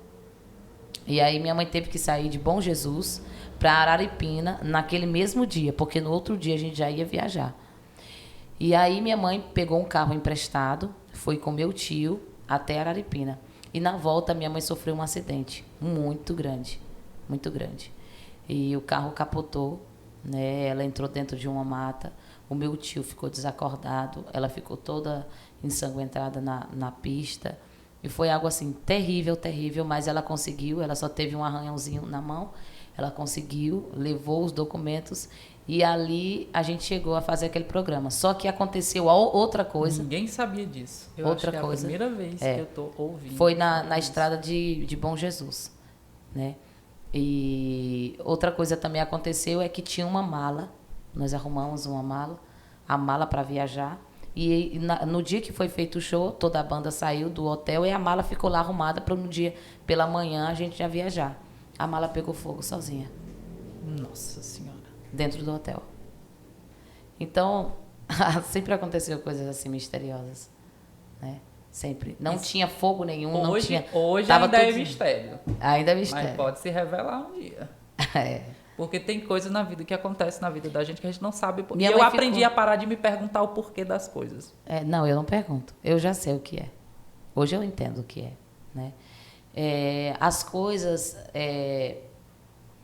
[SPEAKER 3] E aí minha mãe teve que sair de Bom Jesus para Araripina naquele mesmo dia, porque no outro dia a gente já ia viajar. E aí minha mãe pegou um carro emprestado, foi com meu tio até Araripina. E na volta minha mãe sofreu um acidente muito grande, muito grande. E o carro capotou, né? Ela entrou dentro de uma mata, o meu tio ficou desacordado, ela ficou toda ensanguentada na pista, e foi algo assim terrível, terrível, mas ela conseguiu, ela só teve um arranhãozinho na mão, ela conseguiu, levou os documentos, e ali a gente chegou a fazer aquele programa. Só que aconteceu outra coisa.
[SPEAKER 1] Ninguém sabia disso.
[SPEAKER 3] Outra
[SPEAKER 1] acho que
[SPEAKER 3] coisa.
[SPEAKER 1] É a primeira vez que eu estou ouvindo.
[SPEAKER 3] Foi na estrada de Bom Jesus, né? E outra coisa também aconteceu é que tinha uma mala, nós arrumamos a mala para viajar, e no dia que foi feito o show, toda a banda saiu do hotel e a mala ficou lá arrumada para no dia, pela manhã, a gente já viajar. A mala pegou fogo sozinha.
[SPEAKER 1] Nossa Senhora.
[SPEAKER 3] Dentro do hotel. Então, sempre aconteceu coisas assim misteriosas, né? Sempre. Não tinha fogo nenhum, não tinha...
[SPEAKER 1] Hoje ainda é mistério.
[SPEAKER 3] Ainda é mistério.
[SPEAKER 1] Mas pode se revelar um dia. Porque tem coisas na vida que acontecem na vida da gente que a gente não sabe. E eu aprendi a parar de me perguntar o porquê das coisas.
[SPEAKER 3] Não, eu não pergunto. Eu já sei o que é. Hoje eu entendo o que é, né? As coisas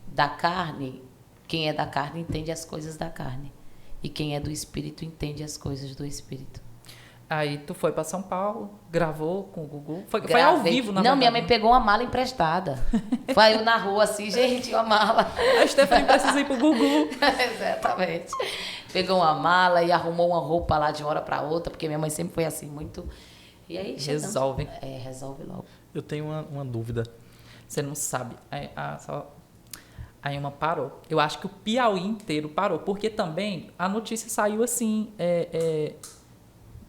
[SPEAKER 3] da carne, quem é da carne entende as coisas da carne. E quem é do espírito entende as coisas do espírito.
[SPEAKER 1] Aí tu foi pra São Paulo, gravou com o Gugu. Foi ao vivo, na
[SPEAKER 3] Não,
[SPEAKER 1] verdade.
[SPEAKER 3] minha mãe pegou uma mala emprestada. Foi eu na rua assim, gente, uma mala.
[SPEAKER 1] A Stephanie precisa ir pro Gugu.
[SPEAKER 3] Exatamente. Pegou uma mala e arrumou uma roupa lá de uma hora para outra, porque minha mãe sempre foi assim, muito... E aí
[SPEAKER 1] Resolve.
[SPEAKER 3] Resolve logo.
[SPEAKER 2] Eu tenho uma dúvida.
[SPEAKER 1] Você não sabe. A Ilma parou. Eu acho que o Piauí inteiro parou, porque também a notícia saiu assim,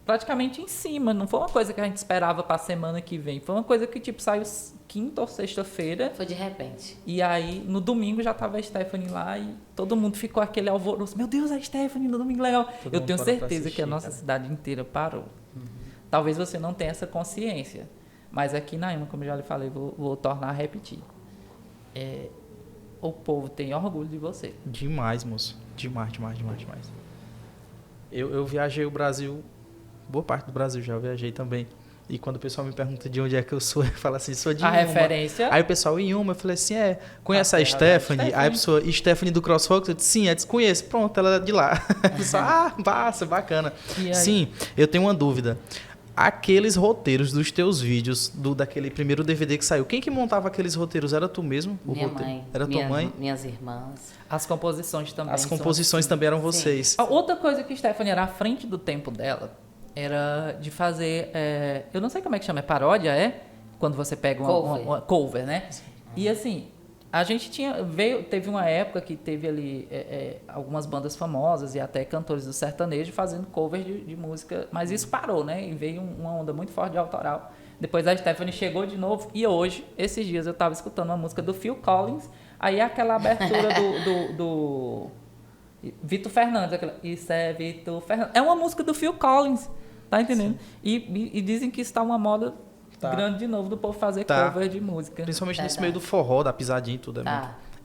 [SPEAKER 1] praticamente em cima. Não foi uma coisa que a gente esperava para a semana que vem. Foi uma coisa que tipo saiu quinta ou sexta-feira.
[SPEAKER 3] Foi de repente.
[SPEAKER 1] E aí no domingo já tava a Stephanie lá e todo mundo ficou aquele alvoroço. Meu Deus, a Stephanie no domingo legal. Eu tenho certeza que a nossa cidade inteira parou. Talvez você não tenha essa consciência, mas aqui na Ilma, como eu já lhe falei, vou tornar a repetir. O povo tem orgulho de você.
[SPEAKER 2] Demais, moço. Demais. Eu viajei o Brasil, boa parte do Brasil já viajei também. E quando o pessoal me pergunta de onde é que eu sou, eu falo assim, sou de Inhuma.
[SPEAKER 1] A referência?
[SPEAKER 2] Aí o pessoal, Inhuma, eu falei assim, conhece a Stephanie? Aí a pessoa, Stephanie do CrossFox? Eu disse, sim, eu disse, conheço, pronto, ela é de lá. A pessoa, massa, bacana. Sim, eu tenho uma dúvida. Aqueles roteiros dos teus vídeos, daquele primeiro DVD que saiu, quem que montava aqueles roteiros? Era tu mesmo?
[SPEAKER 3] Minha mãe.
[SPEAKER 2] Era tua mãe?
[SPEAKER 3] Minhas irmãs.
[SPEAKER 1] As composições também.
[SPEAKER 2] As composições também eram vocês.
[SPEAKER 1] A outra coisa que Stephanie era à frente do tempo dela era de fazer, eu não sei como é que chama, paródia, quando você pega uma cover, né? E assim, a gente teve uma época que teve ali algumas bandas famosas e até cantores do sertanejo fazendo covers de música, mas isso parou, né? E veio uma onda muito forte de autoral. Depois a Stephanie chegou de novo e hoje, esses dias, eu estava escutando uma música do Phil Collins, aí aquela abertura do Vitor Fernandes, isso é Vitor Fernandes. É uma música do Phil Collins, tá entendendo? E dizem que isso tá uma moda grande de novo do povo fazer cover de música.
[SPEAKER 2] Principalmente nesse meio do forró, da pisadinha e tudo.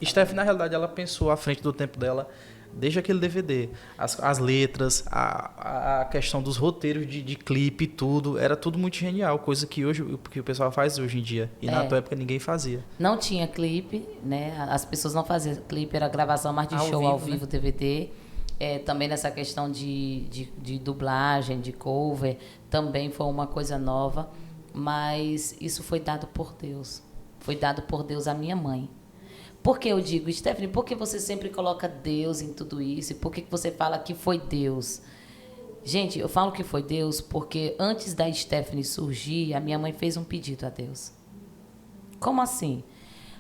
[SPEAKER 2] Stephanie, na realidade, ela pensou à frente do tempo dela, desde aquele DVD. As letras, a questão dos roteiros de clipe e tudo. Era tudo muito genial, coisa que o pessoal faz hoje em dia. E na tua época ninguém fazia.
[SPEAKER 3] Não tinha clipe, né? As pessoas não faziam clipe, era gravação mais de show ao vivo, né? DVD. Também nessa questão de dublagem, de cover, também foi uma coisa nova. Mas isso foi dado por Deus. Foi dado por Deus à minha mãe. Por que eu digo, Stephanie, por que você sempre coloca Deus em tudo isso? E por que você fala que foi Deus? Gente, eu falo que foi Deus porque antes da Stephanie surgir, a minha mãe fez um pedido a Deus. Como assim?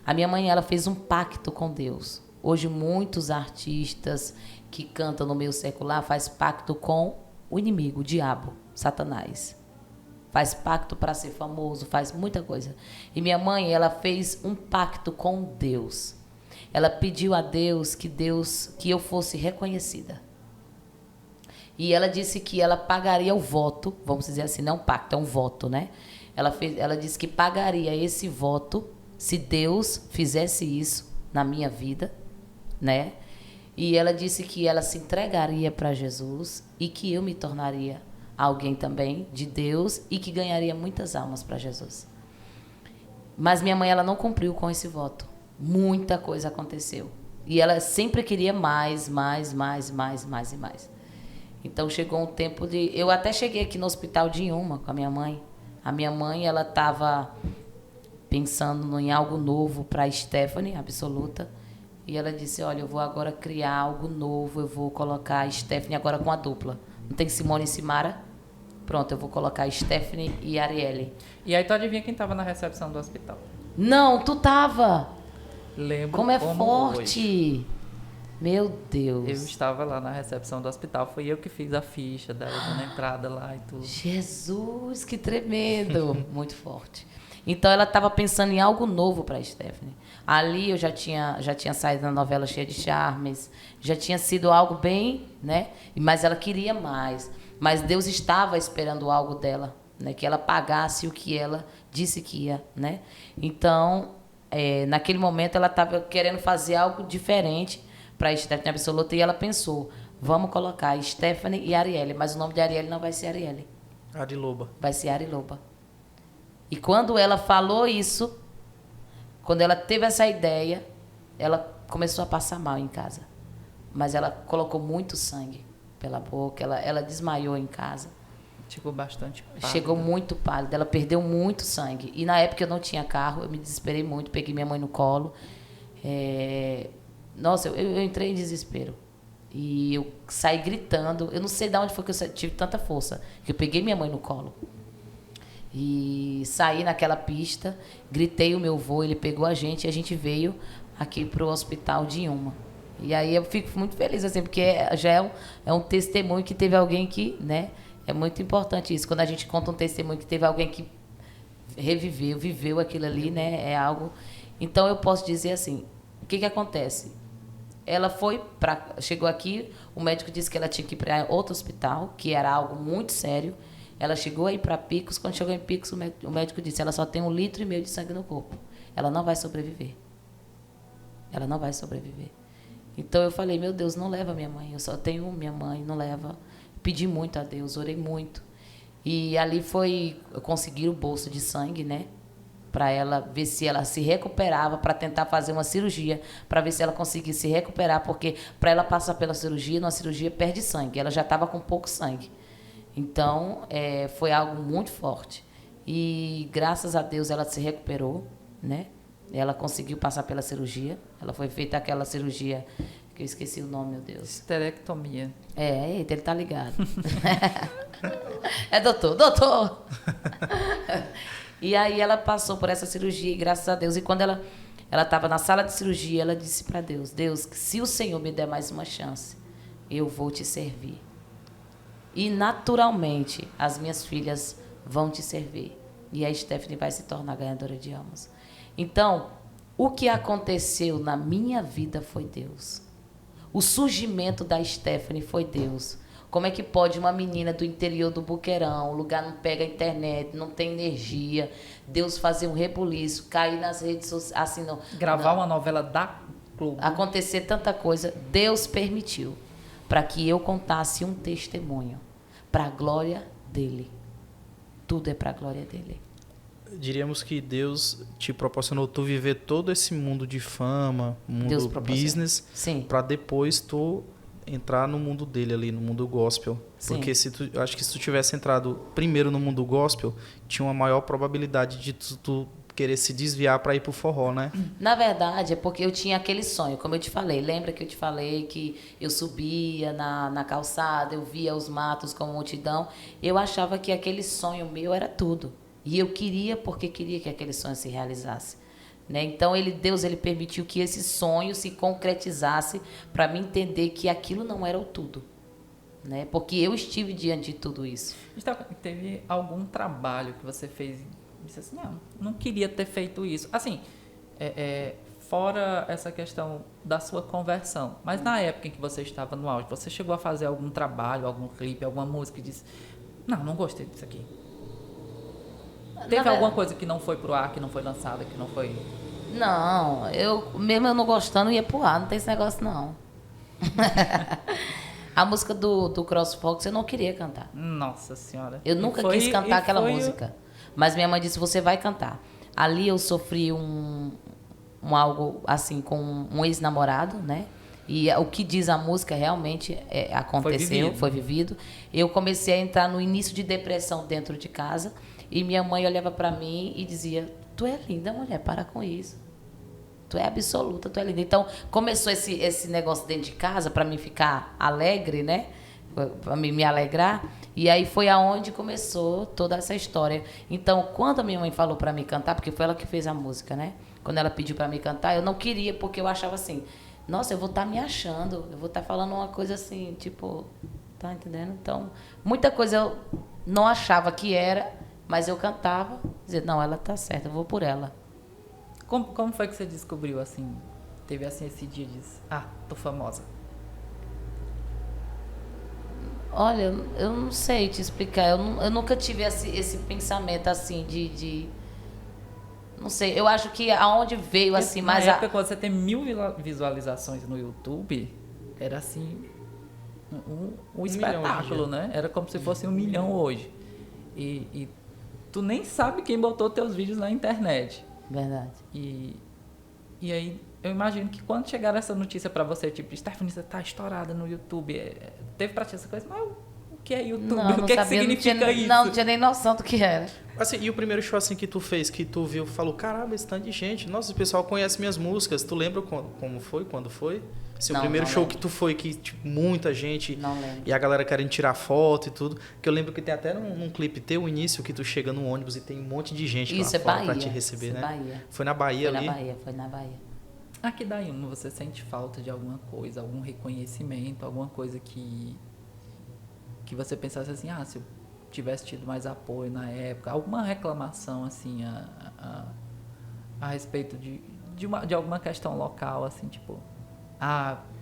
[SPEAKER 3] A minha mãe, ela fez um pacto com Deus. Hoje, muitos artistas que cantam no meio secular fazem pacto com o inimigo, o diabo, Satanás. Faz pacto para ser famoso, faz muita coisa. E minha mãe, ela fez um pacto com Deus. Ela pediu a Deus que eu fosse reconhecida. E ela disse que ela pagaria o voto, vamos dizer assim, não é um pacto, é um voto, né? Ela disse que pagaria esse voto se Deus fizesse isso na minha vida, né? E ela disse que ela se entregaria para Jesus e que eu me tornaria alguém também de Deus e que ganharia muitas almas para Jesus. Mas minha mãe, ela não cumpriu com esse voto. Muita coisa aconteceu. E ela sempre queria mais. Então chegou um tempo de... Eu até cheguei aqui no hospital de Inhuma com a minha mãe. A minha mãe, ela estava pensando em algo novo para a Stephanie, absoluta. E ela disse, olha, eu vou agora criar algo novo, eu vou colocar a Stephanie agora com a dupla. Não tem Simone e Simara? Pronto, eu vou colocar Stephanie e Arielle.
[SPEAKER 1] E aí tu adivinha quem tava na recepção do hospital?
[SPEAKER 3] Não, tu tava.
[SPEAKER 1] Lembro
[SPEAKER 3] como é forte. Hoje. Meu Deus.
[SPEAKER 1] Eu estava lá na recepção do hospital. Foi eu que fiz a ficha dando a entrada lá e tudo.
[SPEAKER 3] Jesus, que tremendo. Muito forte. Então ela estava pensando em algo novo para a Stephanie. Ali eu já tinha saído na novela Cheia de Charmes, já tinha sido algo bem, né? Mas ela queria mais. Mas Deus estava esperando algo dela, né? Que ela pagasse o que ela disse que ia, né? Então, naquele momento ela estava querendo fazer algo diferente para a Stephanie absoluta e ela pensou, vamos colocar Stephanie e Arielle, mas o nome de Arielle não vai ser Arielle.
[SPEAKER 2] Ariloba.
[SPEAKER 3] Vai ser Ariloba. E quando ela falou isso, quando ela teve essa ideia, ela começou a passar mal em casa. Mas ela colocou muito sangue pela boca, ela desmaiou em casa.
[SPEAKER 1] Chegou bastante pálida.
[SPEAKER 3] Chegou muito pálida, ela perdeu muito sangue. E na época eu não tinha carro, eu me desesperei muito, peguei minha mãe no colo. Nossa, eu entrei em desespero. E eu saí gritando. Eu não sei de onde foi que eu tive tanta força. Que eu peguei minha mãe no colo. E saí naquela pista, gritei o meu avô, ele pegou a gente e a gente veio aqui para o hospital de Inhuma. E aí eu fico muito feliz, assim, porque já é um testemunho que teve alguém que, né? É muito importante isso. Quando a gente conta um testemunho que teve alguém que reviveu, viveu aquilo ali, né? É algo... Então eu posso dizer assim, o que acontece? Ela chegou aqui, o médico disse que ela tinha que ir para outro hospital, que era algo muito sério. Ela chegou aí para Picos, quando chegou em Picos, o médico disse, ela só tem 1,5 litro de sangue no corpo. Ela não vai sobreviver. Ela não vai sobreviver. Então eu falei, meu Deus, não leva minha mãe, eu só tenho minha mãe, não leva. Pedi muito a Deus, orei muito. E ali eu consegui o bolso de sangue, né? Para ela ver se ela se recuperava, para tentar fazer uma cirurgia, para ver se ela conseguia se recuperar, porque para ela passar pela cirurgia, numa cirurgia perde sangue, ela já estava com pouco sangue. Então, foi algo muito forte. E, graças a Deus, ela se recuperou, né? Ela conseguiu passar pela cirurgia. Ela foi feita aquela cirurgia, que eu esqueci o nome, meu Deus.
[SPEAKER 1] Esterectomia.
[SPEAKER 3] Ele tá ligado. doutor! E aí ela passou por essa cirurgia, e graças a Deus. E quando ela estava na sala de cirurgia, ela disse para Deus, se o Senhor me der mais uma chance, eu vou te servir. E, naturalmente, as minhas filhas vão te servir. E a Stephanie vai se tornar ganhadora de almas. Então, o que aconteceu na minha vida foi Deus. O surgimento da Stephanie foi Deus. Como é que pode uma menina do interior do Boqueirão, o lugar não pega internet, não tem energia, Deus fazer um rebuliço, cair nas redes sociais, assim,
[SPEAKER 1] gravar uma novela da Globo.
[SPEAKER 3] Acontecer tanta coisa, Deus permitiu para que eu contasse um testemunho para a glória dele. Tudo é para a glória dele.
[SPEAKER 2] Diríamos que Deus te proporcionou tu viver todo esse mundo de fama, mundo business, para depois tu entrar no mundo dele ali, no mundo gospel. Sim. Porque eu acho que se tu tivesse entrado primeiro no mundo gospel, tinha uma maior probabilidade de tu querer se desviar para ir pro forró, né?
[SPEAKER 3] Na verdade, é porque eu tinha aquele sonho, como eu te falei. Lembra que eu te falei que eu subia na calçada, eu via os matos como multidão. Eu achava que aquele sonho meu era tudo. E eu queria, porque queria que aquele sonho se realizasse. Né? Então, Deus permitiu que esse sonho se concretizasse para mim entender que aquilo não era o tudo. Né? Porque eu estive diante de tudo isso.
[SPEAKER 1] Então, teve algum trabalho que você fez e disse assim, não queria ter feito isso. Assim, fora essa questão da sua conversão, mas na época em que você estava no auge, você chegou a fazer algum trabalho, algum clipe, alguma música e disse, não gostei disso aqui. Teve alguma coisa que não foi pro ar, que não foi lançada, que não foi...
[SPEAKER 3] Não, mesmo eu não gostando, ia pro ar, não tem esse negócio, não. A música do CrossFox eu não queria cantar.
[SPEAKER 1] Nossa Senhora.
[SPEAKER 3] Eu nunca quis cantar aquela música. Mas minha mãe disse, você vai cantar. Ali eu sofri algo assim com um ex-namorado, né? E o que diz a música realmente aconteceu, foi vivido. Eu comecei a entrar no início de depressão dentro de casa. E minha mãe olhava para mim e dizia, tu é linda, mulher, para com isso. Tu é absoluta, tu é linda. Então, começou esse negócio dentro de casa para mim ficar alegre, né? Para me alegrar. E aí foi aonde começou toda essa história. Então, quando a minha mãe falou para mim cantar, porque foi ela que fez a música, né? Quando ela pediu para mim cantar, eu não queria, porque eu achava assim, nossa, eu vou estar me achando, eu vou estar falando uma coisa assim, tipo, tá entendendo? Então, muita coisa eu não achava que era... Mas eu cantava, dizia, não, ela tá certa, eu vou por ela.
[SPEAKER 1] Como foi que você descobriu, assim, teve assim esse dia de, tô famosa?
[SPEAKER 3] Olha, eu não sei te explicar, eu nunca tive esse pensamento, assim, de... Não sei, eu acho que aonde veio, assim, mais...
[SPEAKER 1] Na época, quando você tem 1000 visualizações no YouTube, era, assim, um espetáculo, né? Era como se fosse 1 milhão hoje. E tu nem sabe quem botou teus vídeos na internet.
[SPEAKER 3] Verdade.
[SPEAKER 1] E aí, eu imagino que quando chegar essa notícia pra você, tipo, Stephanie, você tá estourada no YouTube, teve pra ti essa coisa, mas o que é YouTube?
[SPEAKER 3] Não,
[SPEAKER 1] O que,
[SPEAKER 3] sabia,
[SPEAKER 1] que significa isso?
[SPEAKER 3] Não tinha nem noção do que era.
[SPEAKER 2] Assim, e o primeiro show assim que tu fez, que tu viu, falou, caramba, esse tanto de gente. Nossa, o pessoal conhece minhas músicas. Tu lembra como foi, quando foi? Assim, o primeiro show
[SPEAKER 3] lembro.
[SPEAKER 2] Que tu foi, que tipo, muita gente...
[SPEAKER 3] Não lembro.
[SPEAKER 2] E a galera querendo tirar foto e tudo. Que eu lembro que tem até num clipe teu, o início, que tu chega no ônibus e tem um monte de gente
[SPEAKER 3] Isso
[SPEAKER 2] lá
[SPEAKER 3] é
[SPEAKER 2] fora
[SPEAKER 3] Bahia.
[SPEAKER 2] pra te receber,
[SPEAKER 3] Isso
[SPEAKER 2] né?
[SPEAKER 3] é Bahia.
[SPEAKER 2] Foi na Bahia
[SPEAKER 3] Foi
[SPEAKER 2] ali?
[SPEAKER 3] Foi na Bahia.
[SPEAKER 1] Aqui da Yuma, você sente falta de alguma coisa, algum reconhecimento, alguma coisa que você pensasse assim, se eu tivesse tido mais apoio na época, alguma reclamação assim a respeito de alguma questão local, assim, tipo,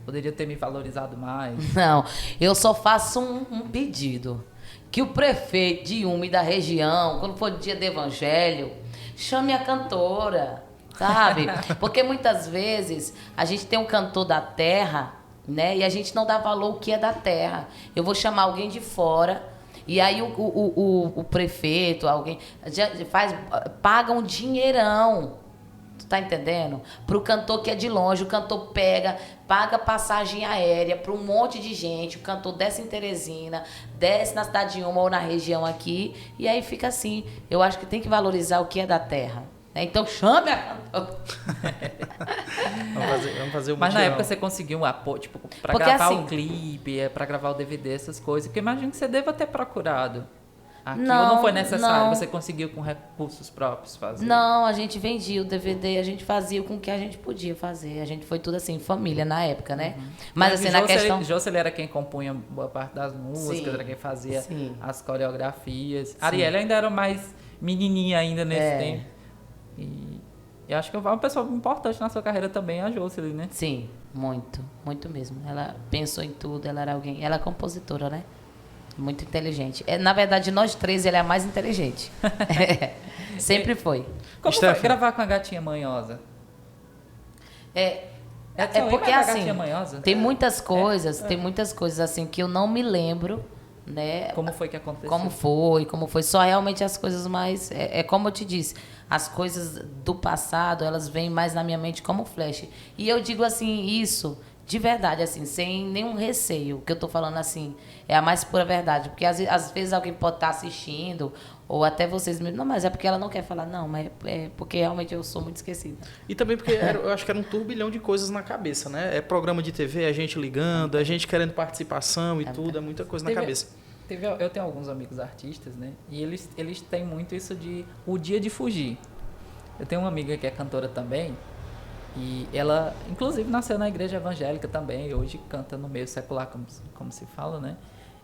[SPEAKER 1] poderia ter me valorizado mais.
[SPEAKER 3] Não, eu só faço um pedido. Que o prefeito de Yuma e da região, quando for dia do evangelho, chame a cantora, sabe? Porque muitas vezes a gente tem um cantor da terra, né? E a gente não dá valor ao que é da terra. Eu vou chamar alguém de fora, e aí o prefeito, alguém, paga um dinheirão. Tu tá entendendo? Pro cantor que é de longe, o cantor paga passagem aérea para um monte de gente, o cantor desce em Teresina, desce na cidade de Yuma ou na região aqui, e aí fica assim. Eu acho que tem que valorizar o que é da terra. Né? Então chame a cantora.
[SPEAKER 2] Vamos fazer o
[SPEAKER 1] Mas na
[SPEAKER 2] mutirão.
[SPEAKER 1] época você conseguiu um apoio, tipo, pra
[SPEAKER 3] Porque
[SPEAKER 1] gravar
[SPEAKER 3] assim-
[SPEAKER 1] o clipe, pra gravar o DVD, essas coisas, porque eu imagino que você deva ter procurado. Aqui
[SPEAKER 3] Não,
[SPEAKER 1] ou não foi necessário,
[SPEAKER 3] não.
[SPEAKER 1] você conseguiu com recursos próprios fazer?
[SPEAKER 3] Não, a gente vendia o DVD, a gente fazia com o que a gente podia fazer. A gente foi tudo assim, família na época, né? Mas assim, na questão...
[SPEAKER 1] Jô, ele era quem compunha boa parte das músicas,
[SPEAKER 3] Sim,
[SPEAKER 1] era quem fazia
[SPEAKER 3] sim.
[SPEAKER 1] as coreografias. Arielle ainda era mais menininha ainda nesse tempo. E eu acho que é uma pessoa importante na sua carreira também, a Jocelyn, né?
[SPEAKER 3] Sim, muito mesmo. Ela pensou em tudo, ela era alguém... Ela é compositora, né? Muito inteligente. Na verdade, nós três, ele é a mais inteligente. Sempre foi.
[SPEAKER 1] Como
[SPEAKER 2] Stephanie.
[SPEAKER 1] foi gravar com a Gatinha Manhosa?
[SPEAKER 3] É
[SPEAKER 1] seu
[SPEAKER 3] porque
[SPEAKER 1] irmão é da
[SPEAKER 3] assim,
[SPEAKER 1] Gatinha Manhosa?
[SPEAKER 3] tem muitas coisas assim que eu não me lembro, né?
[SPEAKER 1] Como foi que aconteceu?
[SPEAKER 3] Como foi. Só realmente as coisas mais... É como eu te disse, as coisas do passado, elas vêm mais na minha mente como flash. E eu digo assim, isso... De verdade, assim, sem nenhum receio. O que eu tô falando, assim, é a mais pura verdade. Porque às vezes alguém pode estar assistindo, ou até vocês mesmos. Não, mas é porque ela não quer falar. Não, mas é porque realmente eu sou muito esquecida.
[SPEAKER 2] E também porque eu acho que era um turbilhão de coisas na cabeça, né? É programa de TV, é gente ligando, é gente querendo participação e tudo, é muita coisa na cabeça.
[SPEAKER 1] Eu tenho alguns amigos artistas, né? E eles têm muito isso de o dia de fugir. Eu tenho uma amiga que é cantora também, e ela, inclusive, nasceu na igreja evangélica também, e hoje canta no meio secular, como se fala, né?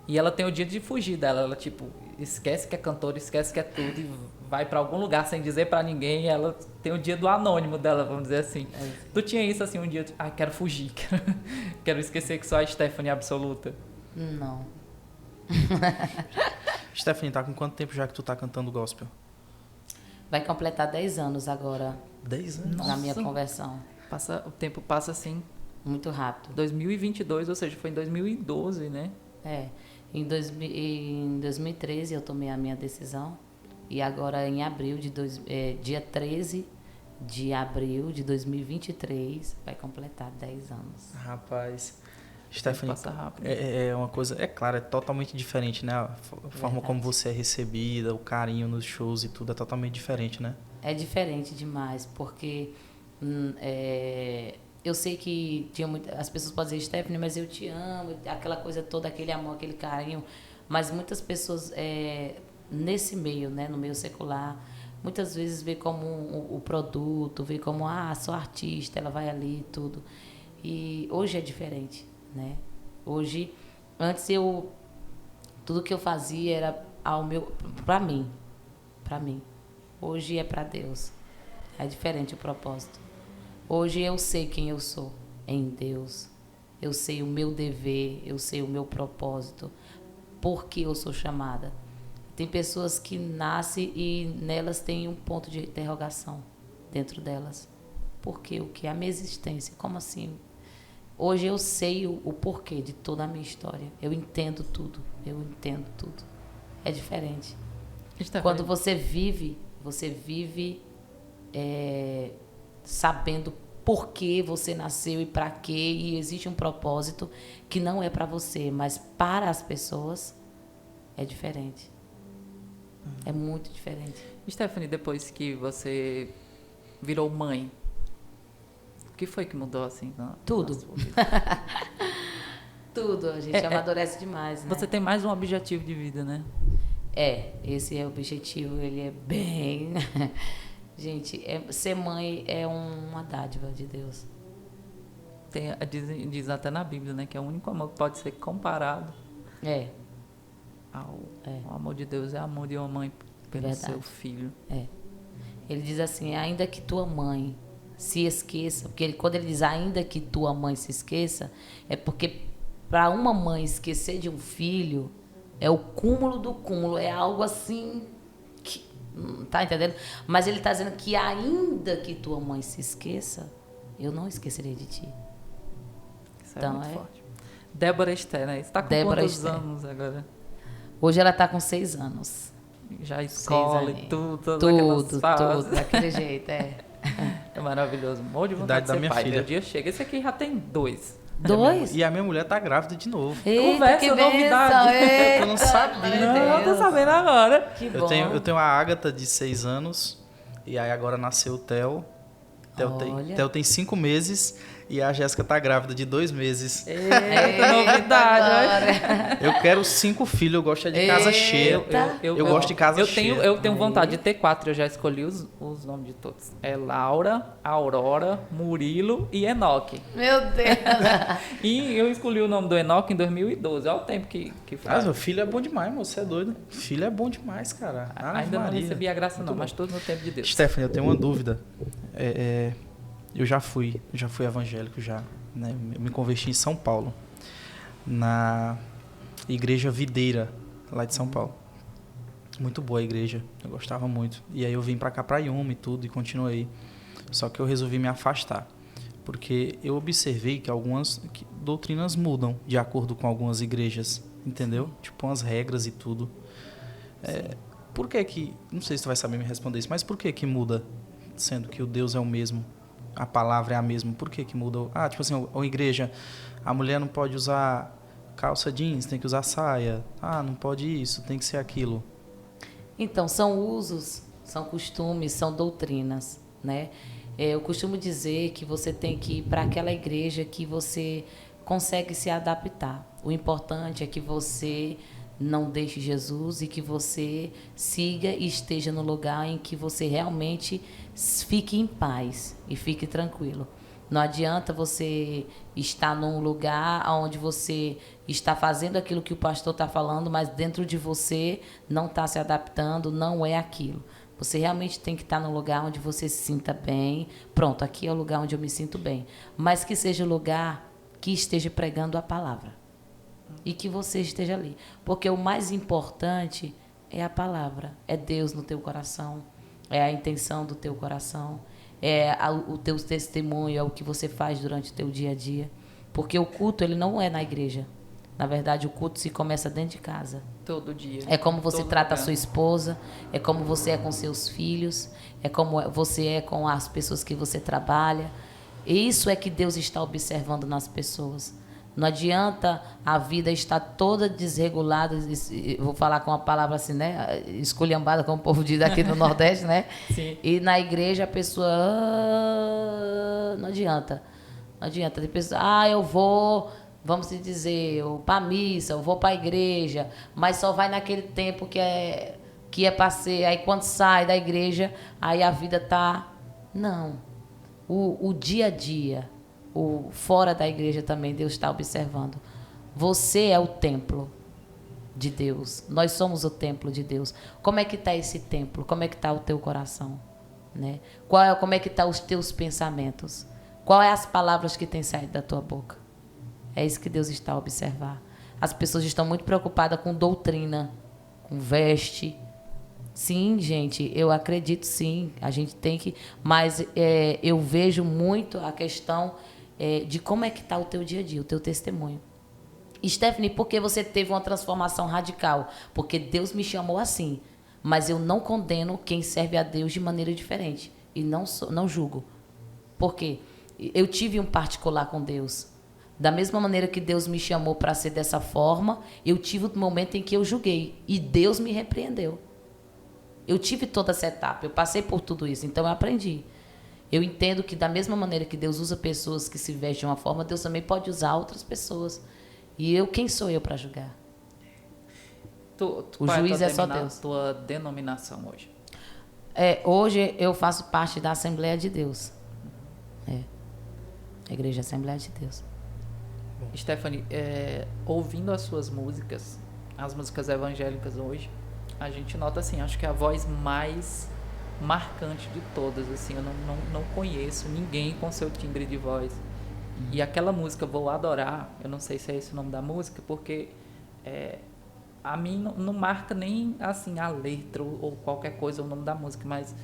[SPEAKER 1] E ela tem o dia de fugir dela. Ela, tipo, esquece que é cantora, esquece que é tudo, e vai pra algum lugar sem dizer pra ninguém. E ela tem o dia do anônimo dela, vamos dizer assim. Tu tinha isso, assim, um dia, quero fugir, quero esquecer que sou a Stephanie absoluta.
[SPEAKER 3] Não.
[SPEAKER 2] Stephanie, tá com quanto tempo já que tu tá cantando gospel?
[SPEAKER 3] Vai completar 10 anos agora
[SPEAKER 2] 10 anos?
[SPEAKER 3] na minha
[SPEAKER 1] Nossa.
[SPEAKER 3] conversão.
[SPEAKER 1] O tempo passa assim,
[SPEAKER 3] Muito rápido.
[SPEAKER 1] 2022, ou seja, foi em 2012, né?
[SPEAKER 3] Em 2013 eu tomei a minha decisão. E agora em abril dia 13 de abril de 2023 vai completar 10 anos.
[SPEAKER 2] Rapaz, Stephanie,
[SPEAKER 1] Passa rápido.
[SPEAKER 2] é uma coisa, é claro, é totalmente diferente, né? A forma como você é recebida, o carinho nos shows e tudo é totalmente diferente, né?
[SPEAKER 3] É diferente demais, porque eu sei que as pessoas podem dizer, Stephanie, mas eu te amo, aquela coisa toda, aquele amor, aquele carinho, mas muitas pessoas nesse meio, né, no meio secular, muitas vezes vê como o produto, vê como, sou artista, ela vai ali e tudo. E hoje é diferente, né? Hoje, antes tudo que eu fazia era para mim. Hoje é para Deus. É diferente o propósito. Hoje eu sei quem eu sou em Deus. Eu sei o meu dever, eu sei o meu propósito. Por que eu sou chamada? Tem pessoas que nascem e nelas tem um ponto de interrogação dentro delas. Por quê? O que é a minha existência? Como assim? Hoje eu sei o porquê de toda a minha história. Eu entendo tudo. É diferente. Quando você vive sabendo por que você nasceu e para quê, e existe um propósito que não é para você, mas para as pessoas, é diferente. É muito diferente.
[SPEAKER 1] Stephanie, depois que você virou mãe, o que foi que mudou assim?
[SPEAKER 3] Tudo.
[SPEAKER 1] Na sua vida?
[SPEAKER 3] Tudo, a gente amadurece demais, né?
[SPEAKER 1] Você tem mais um objetivo de vida, né?
[SPEAKER 3] Esse é o objetivo, ele é bem... Gente, ser mãe é uma dádiva de Deus.
[SPEAKER 1] Diz até na Bíblia, né? Que é o único amor que pode ser comparado ao amor de Deus. É o amor de uma mãe pelo seu filho.
[SPEAKER 3] Ele diz assim, ainda que tua mãe se esqueça, porque quando ele diz ainda que tua mãe se esqueça, é porque para uma mãe esquecer de um filho é o cúmulo do cúmulo, é algo assim que, tá entendendo? Mas ele está dizendo que ainda que tua mãe se esqueça, eu não esquecerei de ti.
[SPEAKER 1] Isso então, é muito forte. Débora Esther, né? Você está com quantos anos agora?
[SPEAKER 3] Hoje ela está com 6 anos.
[SPEAKER 1] Já escola e tudo,
[SPEAKER 3] daquele jeito, É
[SPEAKER 1] maravilhoso. Morro de vontade de ser pai. Meu dia chega. Esse aqui já tem 2.
[SPEAKER 3] 2?
[SPEAKER 2] E a minha mulher tá grávida de novo.
[SPEAKER 3] Eita, conversa, novidade.
[SPEAKER 2] Eu não sabia.
[SPEAKER 1] Não, tô sabendo agora.
[SPEAKER 3] Que bom.
[SPEAKER 2] Eu tenho a Ágata de 6 anos. E aí agora nasceu o Theo. Theo tem 5 meses. E a Jéssica tá grávida de 2 meses.
[SPEAKER 1] Eita, novidade.
[SPEAKER 2] Eu quero 5 filhos, eu gosto de casa cheia. Eu gosto de casa cheia.
[SPEAKER 1] Eu tenho vontade de ter 4, eu já escolhi os nomes de todos. É Laura, Aurora, Murilo e Enoque.
[SPEAKER 3] Meu Deus!
[SPEAKER 1] E eu escolhi o nome do Enoque em 2012. Olha o tempo que faz.
[SPEAKER 2] Mas o filho é bom demais, moço, você é doido. Filho é bom demais, cara.
[SPEAKER 1] Ainda não recebi a graça não, mas tudo no tempo de Deus.
[SPEAKER 2] Stephanie, eu tenho uma dúvida. Eu já fui evangélico já, né? Eu me converti em São Paulo, na Igreja Videira, lá de São Paulo. Muito boa a igreja, eu gostava muito. E aí eu vim pra cá, pra Yuma e tudo, e continuei. Só que eu resolvi me afastar, porque eu observei que algumas doutrinas mudam de acordo com algumas igrejas, entendeu? Tipo, umas regras e tudo. Por que não sei se tu vai saber me responder isso, mas por que muda, sendo que o Deus é o mesmo? A palavra é a mesma, por que muda? Tipo assim, a igreja, a mulher não pode usar calça jeans, tem que usar saia. Não pode isso, tem que ser aquilo.
[SPEAKER 3] Então, são usos, são costumes, são doutrinas, né? Eu costumo dizer que você tem que ir para aquela igreja que você consegue se adaptar. O importante é que você não deixe Jesus e que você siga e esteja no lugar em que você realmente fique em paz e fique tranquilo. Não adianta você estar num lugar onde você está fazendo aquilo que o pastor está falando, mas dentro de você não está se adaptando, não é aquilo. Você realmente tem que estar num lugar onde você se sinta bem. Pronto, aqui é o lugar onde eu me sinto bem. Mas que seja o lugar que esteja pregando a palavra. E que você esteja ali. Porque o mais importante é a palavra. É Deus no teu coração. É a intenção do teu coração. É o teu testemunho, é o que você faz durante o teu dia a dia. Porque o culto, ele não é na igreja. Na verdade, o culto se começa dentro de casa.
[SPEAKER 1] Todo dia.
[SPEAKER 3] É como você trata a sua esposa, é como você é com seus filhos, é como você é com as pessoas que você trabalha. E isso é que Deus está observando nas pessoas. Não adianta a vida estar toda desregulada, vou falar com uma palavra assim, né? Esculhambada, como o povo diz aqui no Nordeste, né?
[SPEAKER 1] Sim.
[SPEAKER 3] E na igreja a pessoa... não adianta. Não adianta. Tem pessoas, eu vou, vamos dizer, para a missa, eu vou para a igreja, mas só vai naquele tempo que é para ser. Aí quando sai da igreja, aí a vida tá... Não. O dia a dia... fora da igreja também Deus está observando. Você é o templo de Deus. Nós somos o templo de Deus. Como é que está esse templo? Como é que está o teu coração? Né? Como é que estão os teus pensamentos? Quais é as palavras que têm saído da tua boca? É isso que Deus está a observar. As pessoas estão muito preocupadas com doutrina, com veste. Sim, gente, eu acredito sim. A gente tem que... Mas eu vejo muito a questão... de como é que está o teu dia a dia, o teu testemunho. Stephanie, por que você teve uma transformação radical? Porque Deus me chamou assim, mas eu não condeno quem serve a Deus de maneira diferente. E não julgo. Por quê? Eu tive um particular com Deus. Da mesma maneira que Deus me chamou para ser dessa forma, eu tive um momento em que eu julguei e Deus me repreendeu. Eu tive toda essa etapa, eu passei por tudo isso, então eu aprendi. Eu entendo que da mesma maneira que Deus usa pessoas que se vestem de uma forma, Deus também pode usar outras pessoas. E quem sou eu para julgar? O juiz é só Deus.
[SPEAKER 1] Tua denominação hoje?
[SPEAKER 3] Hoje eu faço parte da Assembleia de Deus. A Igreja Assembleia de Deus.
[SPEAKER 1] Stephanie, ouvindo as suas músicas, as músicas evangélicas hoje, a gente nota assim, acho que é a voz mais marcante de todas, assim, eu não conheço ninguém com seu timbre de voz. E aquela música Vou Adorar, eu não sei se é esse o nome da música, porque a mim não marca nem assim a letra ou qualquer coisa o nome da música, mas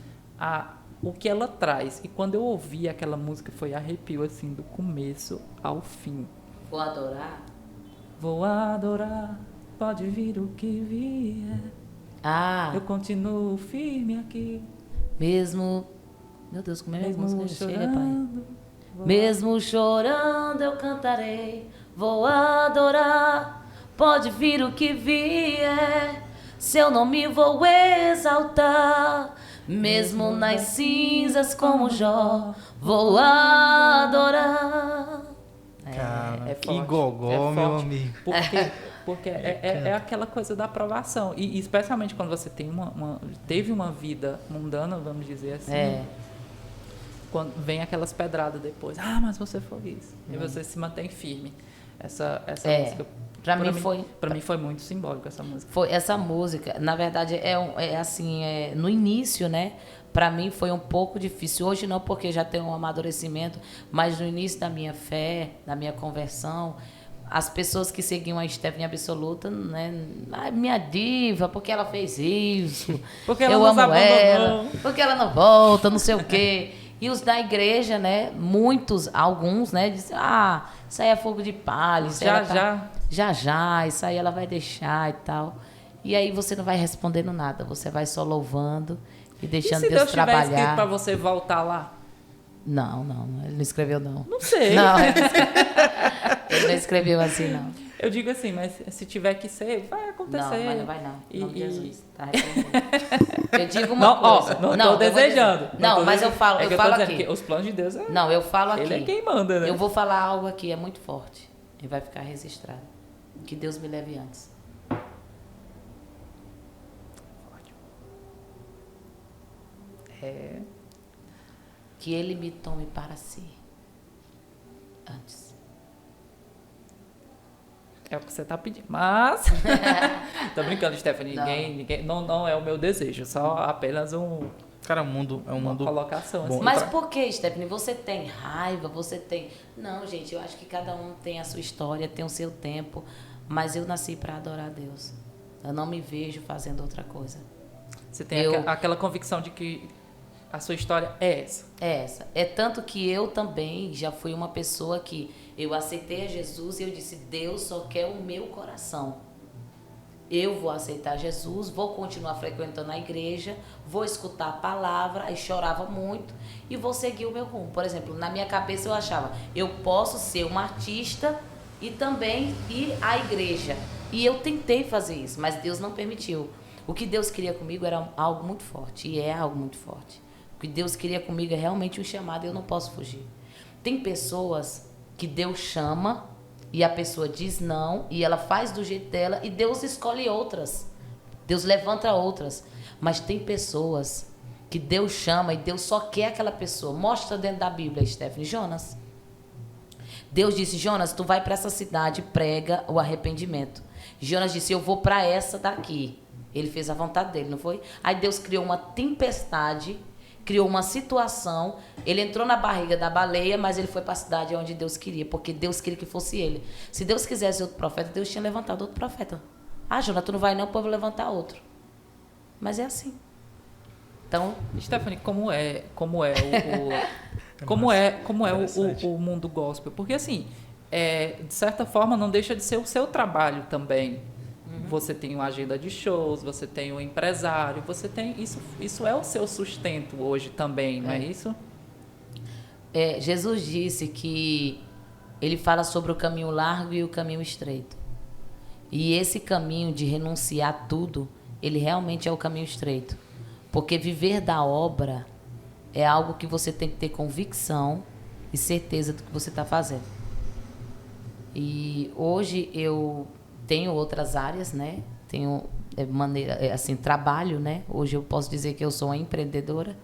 [SPEAKER 1] o que ela traz. E quando eu ouvi aquela música foi arrepio assim do começo ao fim.
[SPEAKER 3] Vou adorar?
[SPEAKER 1] Vou adorar, pode vir o que vier. Eu continuo firme aqui.
[SPEAKER 3] Mesmo... Meu Deus, como é que
[SPEAKER 1] Mesmo
[SPEAKER 3] música
[SPEAKER 1] chorando,
[SPEAKER 3] chega, pai? Mesmo chorando eu cantarei. Vou adorar, pode vir o que vier. Seu nome vou exaltar. Mesmo nas cinzas como Jó, vou adorar.
[SPEAKER 2] Cara, que
[SPEAKER 1] forte,
[SPEAKER 2] gogó, meu amigo.
[SPEAKER 1] Porque é aquela coisa da aprovação. E especialmente quando você teve uma vida mundana, vamos dizer assim. Quando vem aquelas pedradas depois. Mas você foi isso. E você se mantém firme. Essa música... Para mim foi muito simbólico essa música.
[SPEAKER 3] Foi essa música, na verdade, no início, né? Para mim foi um pouco difícil. Hoje não, porque já tenho um amadurecimento, mas no início da minha fé, da minha conversão, as pessoas que seguiam a Stephanie Absoluta, né? Minha diva, porque ela fez isso.
[SPEAKER 1] Porque ela eu amo ela,
[SPEAKER 3] porque ela não volta, não sei o quê. E os da igreja, né? Alguns, né? Dizem, isso aí é fogo de palha. Já, isso aí ela vai deixar e tal. E aí você não vai respondendo nada, você vai só louvando e deixando Deus trabalhar. E se Deus
[SPEAKER 1] tiver escrito para você voltar lá?
[SPEAKER 3] Não, ele não escreveu, não.
[SPEAKER 1] Não sei.
[SPEAKER 3] Não, ele não escreveu assim, não.
[SPEAKER 1] Eu digo assim, mas se tiver que ser, vai acontecer.
[SPEAKER 3] Não, mas não vai não. Em nome de Jesus. Tá repreendido. Eu digo uma coisa.
[SPEAKER 1] Não estou desejando.
[SPEAKER 3] Mas eu falo aqui.
[SPEAKER 1] Que os planos de Deus
[SPEAKER 3] Não, eu falo aqui.
[SPEAKER 1] Ele é quem manda, né?
[SPEAKER 3] Eu vou falar algo aqui, é muito forte. E vai ficar registrado. Que Deus me leve antes. Que Ele me tome para si. Antes.
[SPEAKER 1] É o que você está pedindo. Mas... Tô brincando, Stephanie. Ninguém não é o meu desejo. Só apenas
[SPEAKER 2] Cara, o mundo é uma
[SPEAKER 1] colocação. Assim.
[SPEAKER 3] Mas por que, Stephanie? Você tem raiva? Você tem... Não, gente. Eu acho que cada um tem a sua história, tem o seu tempo. Mas eu nasci para adorar a Deus. Eu não me vejo fazendo outra coisa.
[SPEAKER 1] Você tem aquela convicção de que a sua história é essa?
[SPEAKER 3] É essa. É tanto que eu também já fui uma pessoa que eu aceitei a Jesus e eu disse, Deus só quer o meu coração. Eu vou aceitar Jesus, vou continuar frequentando a igreja, vou escutar a palavra, aí chorava muito e vou seguir o meu rumo. Por exemplo, na minha cabeça eu achava, eu posso ser uma artista e também ir à igreja. E eu tentei fazer isso, mas Deus não permitiu. O que Deus queria comigo era algo muito forte, e é algo muito forte. O que Deus queria comigo é realmente um chamado e eu não posso fugir. Tem pessoas que Deus chama e a pessoa diz não e ela faz do jeito dela e Deus escolhe outras. Deus levanta outras. Mas tem pessoas que Deus chama e Deus só quer aquela pessoa. Mostra dentro da Bíblia, Stephanie. Jonas. Deus disse, Jonas, tu vai para essa cidade, prega o arrependimento. Jonas disse, eu vou para essa daqui. Ele fez a vontade dele, não foi? Aí Deus criou uma tempestade, criou uma situação. Ele entrou na barriga da baleia, mas ele foi para a cidade onde Deus queria, porque Deus queria que fosse ele. Se Deus quisesse outro profeta, Deus tinha levantado outro profeta. Jonas, tu não vai não, o povo vai levantar outro. Mas é assim. Então,
[SPEAKER 1] Stephanie, como é o mundo gospel? Porque assim, de certa forma não deixa de ser o seu trabalho também. Você tem uma agenda de shows, você tem um empresário, você tem isso é o seu sustento hoje também, não é isso?
[SPEAKER 3] Jesus disse que ele fala sobre o caminho largo e o caminho estreito. E esse caminho de renunciar tudo, ele realmente é o caminho estreito. Porque viver da obra é algo que você tem que ter convicção e certeza do que você está fazendo. E hoje eu tenho outras áreas, né? Tenho trabalho, né? Hoje eu posso dizer que eu sou uma empreendedora,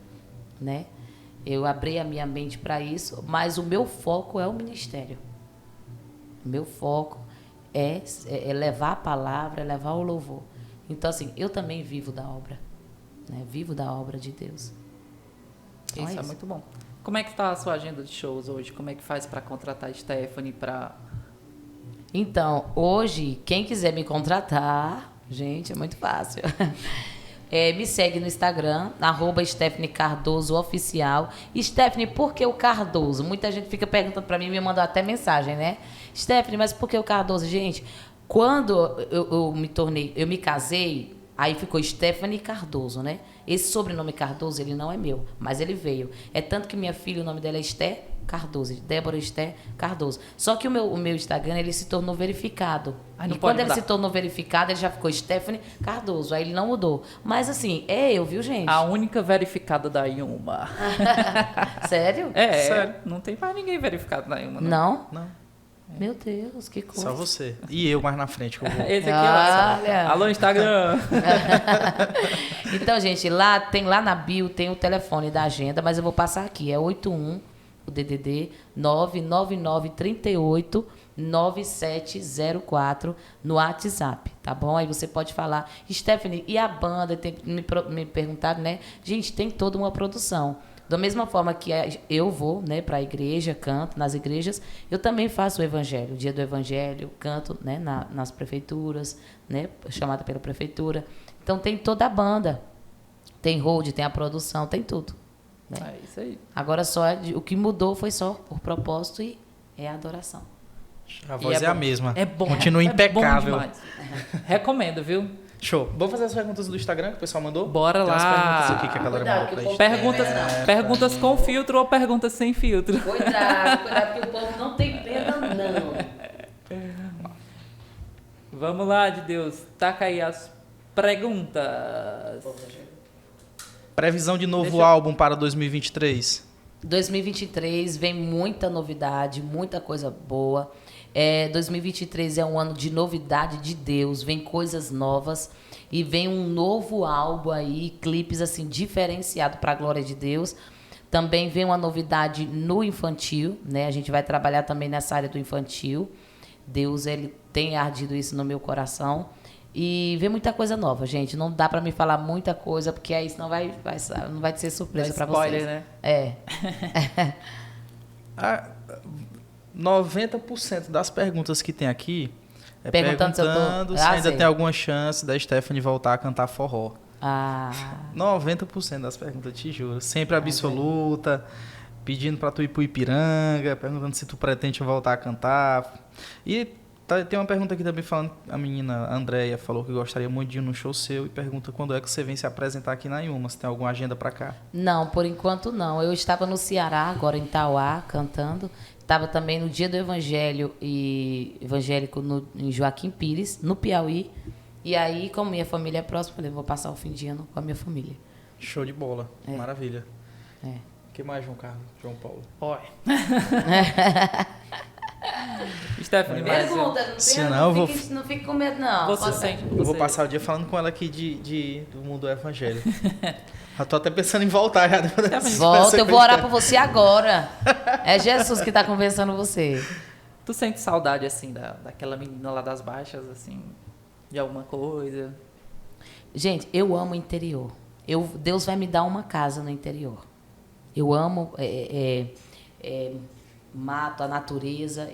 [SPEAKER 3] né? Eu abri a minha mente para isso, mas o meu foco é o ministério. O meu foco é levar a palavra, é levar o louvor. Então, assim, eu também vivo da obra, né? Vivo da obra de Deus. Então,
[SPEAKER 1] isso é muito bom. Como é que está a sua agenda de shows hoje? Como é que faz para contratar a Stephanie para...
[SPEAKER 3] Então, hoje, quem quiser me contratar, gente, é muito fácil. Me segue no Instagram, @Stephanie Cardoso Oficial. Stephanie, por que o Cardoso? Muita gente fica perguntando para mim, me mandou até mensagem, né? Stephanie, mas por que o Cardoso? Gente, quando eu me casei, aí ficou Stephanie Cardoso, né? Esse sobrenome Cardoso, ele não é meu, mas ele veio. É tanto que minha filha, o nome dela é Esté Cardoso, Débora Esté Cardoso. Só que o meu Instagram, ele se tornou verificado. E quando ele se tornou verificado, ele já ficou Stephanie Cardoso. Aí ele não mudou. Mas assim, é eu, viu, gente?
[SPEAKER 1] A única verificada da Yuma.
[SPEAKER 3] Sério?
[SPEAKER 1] Sério. Não tem mais ninguém verificado na Yuma,
[SPEAKER 3] não.
[SPEAKER 2] Não.
[SPEAKER 3] Meu Deus, que coisa.
[SPEAKER 2] Só você. E eu mais na frente. Que eu vou.
[SPEAKER 1] Esse aqui,
[SPEAKER 3] olha.
[SPEAKER 1] Alô, Instagram.
[SPEAKER 3] Então, gente, lá na bio tem o telefone da agenda, mas eu vou passar aqui. É 81, o DDD 99938 9704 no WhatsApp, tá bom? Aí você pode falar, Stephanie, e a banda? Me perguntaram, né? Gente, tem toda uma produção. Da mesma forma que eu vou, né, para a igreja, canto nas igrejas, eu também faço o evangelho, o dia do evangelho, canto, né, nas prefeituras, né, chamada pela prefeitura. Então tem toda a banda, tem hold, tem a produção, tem tudo. Né?
[SPEAKER 1] É isso aí.
[SPEAKER 3] Agora o que mudou foi só o propósito e é a adoração.
[SPEAKER 2] A voz é a mesma.
[SPEAKER 1] É bom.
[SPEAKER 2] Continua impecável.
[SPEAKER 1] Bom demais. Recomendo, viu?
[SPEAKER 2] Show. Vamos fazer as perguntas do Instagram que o pessoal mandou?
[SPEAKER 1] Bora
[SPEAKER 2] Tem
[SPEAKER 1] lá.
[SPEAKER 2] umas perguntas aqui que a galera mandou pra gente.
[SPEAKER 1] Perguntas com filtro ou perguntas sem filtro?
[SPEAKER 3] Cuidado, que o povo não tem pena, não.
[SPEAKER 1] Vamos lá, de Deus. Taca aí as perguntas.
[SPEAKER 2] Previsão de novo álbum para 2023?
[SPEAKER 3] 2023 vem muita novidade, muita coisa boa. 2023 é um ano de novidade de Deus, vem coisas novas e vem um novo álbum aí, clipes assim diferenciado para a glória de Deus. Também vem uma novidade no infantil, né? A gente vai trabalhar também nessa área do infantil. Deus, ele tem ardido isso no meu coração. E vem muita coisa nova, gente. Não dá para me falar muita coisa, porque aí senão não vai ser surpresa para vocês.
[SPEAKER 1] Né?
[SPEAKER 2] 90% das perguntas que tem aqui é
[SPEAKER 3] perguntando
[SPEAKER 2] se ainda tem alguma chance da Stephanie voltar a cantar forró. 90% das perguntas, te juro. Sempre absoluta, pedindo pra tu ir pro Ipiranga, perguntando se tu pretende voltar a cantar. E tem uma pergunta aqui também falando, a menina Andréia falou que gostaria muito de ir no show seu e pergunta quando é que você vem se apresentar aqui na Yuma, se tem alguma agenda pra cá.
[SPEAKER 3] Não, por enquanto não. Eu estava no Ceará, agora em Tauá, cantando. Estava também no Dia do Evangelho e evangélico em Joaquim Pires, no Piauí. E aí, como minha família é próxima, falei, vou passar o fim de ano com a minha família.
[SPEAKER 2] Show de bola. Maravilha. O que mais, João Carlos? João Paulo?
[SPEAKER 1] Oi. Stephanie,
[SPEAKER 3] pergunta, não fique com medo, não.
[SPEAKER 2] Eu vou passar o dia falando com ela aqui do mundo do evangelho. Eu tô até pensando em voltar já.
[SPEAKER 3] Volta, eu vou orar por você agora. É Jesus que tá conversando você.
[SPEAKER 1] Tu sente saudade, assim, daquela menina lá das Baixas, assim, de alguma coisa?
[SPEAKER 3] Gente, eu amo o interior. Deus vai me dar uma casa no interior. Eu amo mato, a natureza.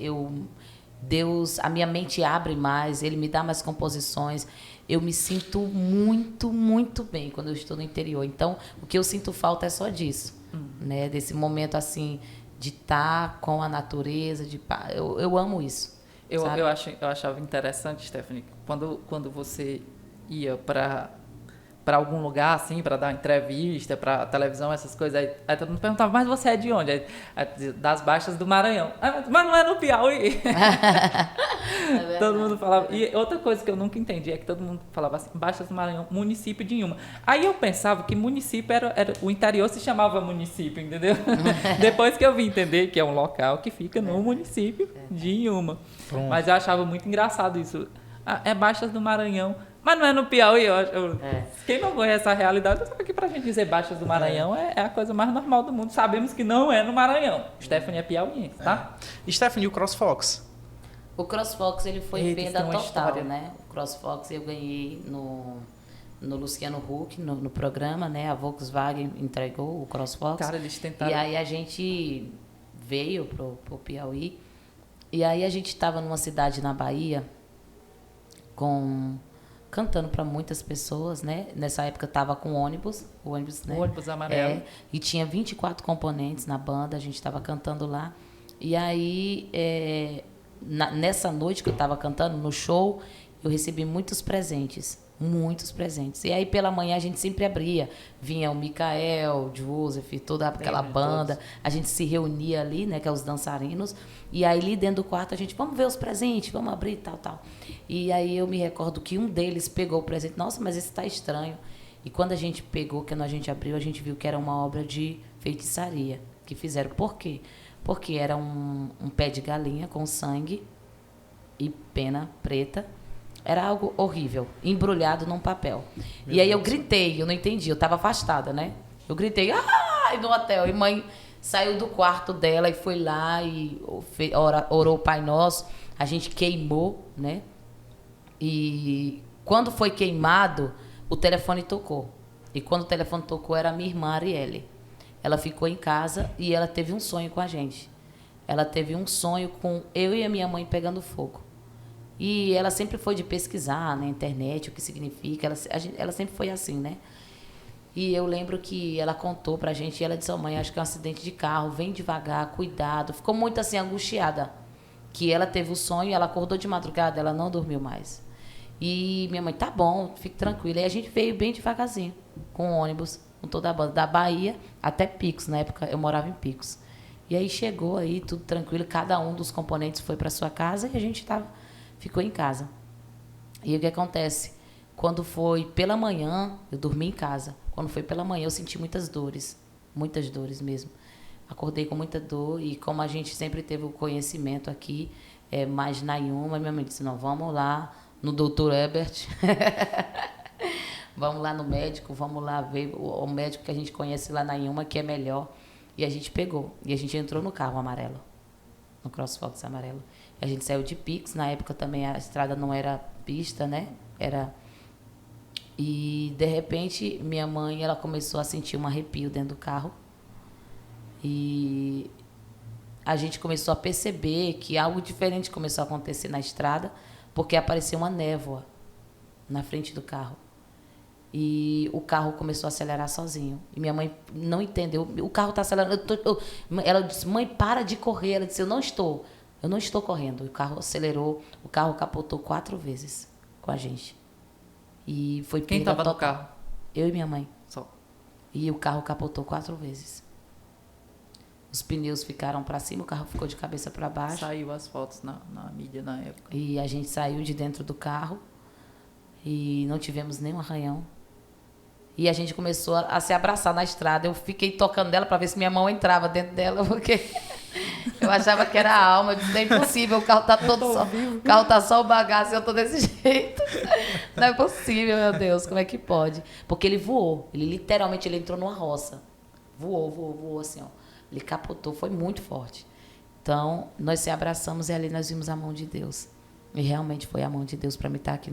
[SPEAKER 3] Deus, a minha mente abre mais, Ele me dá mais composições. Eu me sinto muito, muito bem quando eu estou no interior. Então, o que eu sinto falta é só disso, né? Desse momento, assim, de estar com a natureza. Eu amo isso.
[SPEAKER 1] Eu achava interessante, Stephanie, quando você ia para para algum lugar, assim, para dar entrevista, para televisão, essas coisas. Aí todo mundo perguntava, mas você é de onde? Aí, das Baixas do Maranhão. Mas não é no Piauí. Todo mundo falava. E outra coisa que eu nunca entendi é que todo mundo falava assim, Baixas do Maranhão, município de Inhuma. Aí eu pensava que município era o interior se chamava município, entendeu? Depois que eu vim entender que é um local que fica no município de Inhuma.
[SPEAKER 2] Pronto.
[SPEAKER 1] Mas eu achava muito engraçado isso. É Baixas do Maranhão, mas não é no Piauí. Quem não conhece a realidade, sabe que pra gente dizer Baixas do Maranhão é a coisa mais normal do mundo. Sabemos que não é no Maranhão. Stephanie é piauiense, tá?
[SPEAKER 2] E Stephanie, o CrossFox?
[SPEAKER 3] O CrossFox, ele foi
[SPEAKER 1] Eita,
[SPEAKER 3] venda
[SPEAKER 1] tem uma
[SPEAKER 3] total,
[SPEAKER 1] história.
[SPEAKER 3] né? O CrossFox eu ganhei no Luciano Huck, no programa, né? A Volkswagen entregou o CrossFox.
[SPEAKER 1] Cara, eles tentaram...
[SPEAKER 3] E aí a gente veio pro Piauí. E aí a gente estava numa cidade na Bahia, cantando para muitas pessoas, né? Nessa época estava com o ônibus, né?
[SPEAKER 1] O ônibus amarelo.
[SPEAKER 3] E tinha 24 componentes na banda, a gente estava cantando lá. E aí, nessa noite que eu estava cantando, no show, eu recebi muitos presentes. Muitos presentes. E aí, pela manhã, a gente sempre abria. Vinha o Mikael, Joseph, toda aquela banda. A gente se reunia ali, né? Que é os dançarinos. E aí, ali dentro do quarto, a gente, vamos ver os presentes, vamos abrir, tal. E aí, eu me recordo que um deles pegou o presente. Nossa, mas esse tá estranho. E quando a gente pegou, quando a gente abriu, a gente viu que era uma obra de feitiçaria que fizeram. Por quê? Porque era um pé de galinha com sangue e pena preta. Era algo horrível, embrulhado num papel. E aí eu gritei, eu não entendi, eu estava afastada, né? Eu gritei, ai, no hotel. E mãe saiu do quarto dela e foi lá e orou o Pai Nosso. A gente queimou, né? E quando foi queimado, o telefone tocou. E quando o telefone tocou, era a minha irmã Arielle. Ela ficou em casa e ela teve um sonho com a gente. Ela teve um sonho com eu e a minha mãe pegando fogo. E ela sempre foi de pesquisar na internet o que significa. Ela sempre foi assim, né? E eu lembro que ela contou pra gente, e ela disse, mãe, acho que é um acidente de carro, vem devagar, cuidado. Ficou muito assim, angustiada. Que ela teve o sonho, ela acordou de madrugada, ela não dormiu mais. E minha mãe, tá bom, fique tranquila. E a gente veio bem devagarzinho, com o ônibus, com toda a banda, da Bahia até Picos. Na época eu morava em Picos. E aí chegou aí, tudo tranquilo, cada um dos componentes foi pra sua casa e a gente ficou em casa. E o que acontece? Quando foi pela manhã, eu dormi em casa. Quando foi pela manhã, eu senti muitas dores mesmo. Acordei com muita dor e como a gente sempre teve o conhecimento aqui, mais na Inhuma, minha mãe disse, não, vamos lá no Dr. Ebert, vamos lá no médico, vamos lá ver o médico que a gente conhece lá na Inhuma, que é melhor. E a gente pegou, e a gente entrou no carro amarelo, no CrossFox amarelo. A gente saiu de Picos, na época também a estrada não era pista, né? E, de repente, minha mãe, ela começou a sentir um arrepio dentro do carro. E a gente começou a perceber que algo diferente começou a acontecer na estrada, porque apareceu uma névoa na frente do carro. E o carro começou a acelerar sozinho. E minha mãe não entendeu. O carro está acelerando. Ela disse, mãe, para de correr. Ela disse, eu não estou correndo. O carro acelerou, o carro capotou 4 vezes com a gente. E foi
[SPEAKER 1] Quem estava no carro?
[SPEAKER 3] Eu e minha mãe.
[SPEAKER 1] Só.
[SPEAKER 3] E o carro capotou 4 vezes. Os pneus ficaram para cima, o carro ficou de cabeça para baixo.
[SPEAKER 1] Saiu as fotos na mídia na época.
[SPEAKER 3] E a gente saiu de dentro do carro e não tivemos nenhum arranhão. E a gente começou a se abraçar na estrada. Eu fiquei tocando dela para ver se minha mão entrava dentro dela, porque eu achava que era a alma. Eu disse, não é impossível, o carro tá todo só. O carro tá só o bagaço e eu tô desse jeito. Não é possível, meu Deus, como é que pode? Porque ele voou. Ele literalmente entrou numa roça. Voou assim, ó. Ele capotou, foi muito forte. Então, nós se abraçamos e ali nós vimos a mão de Deus. E realmente foi a mão de Deus para me estar aqui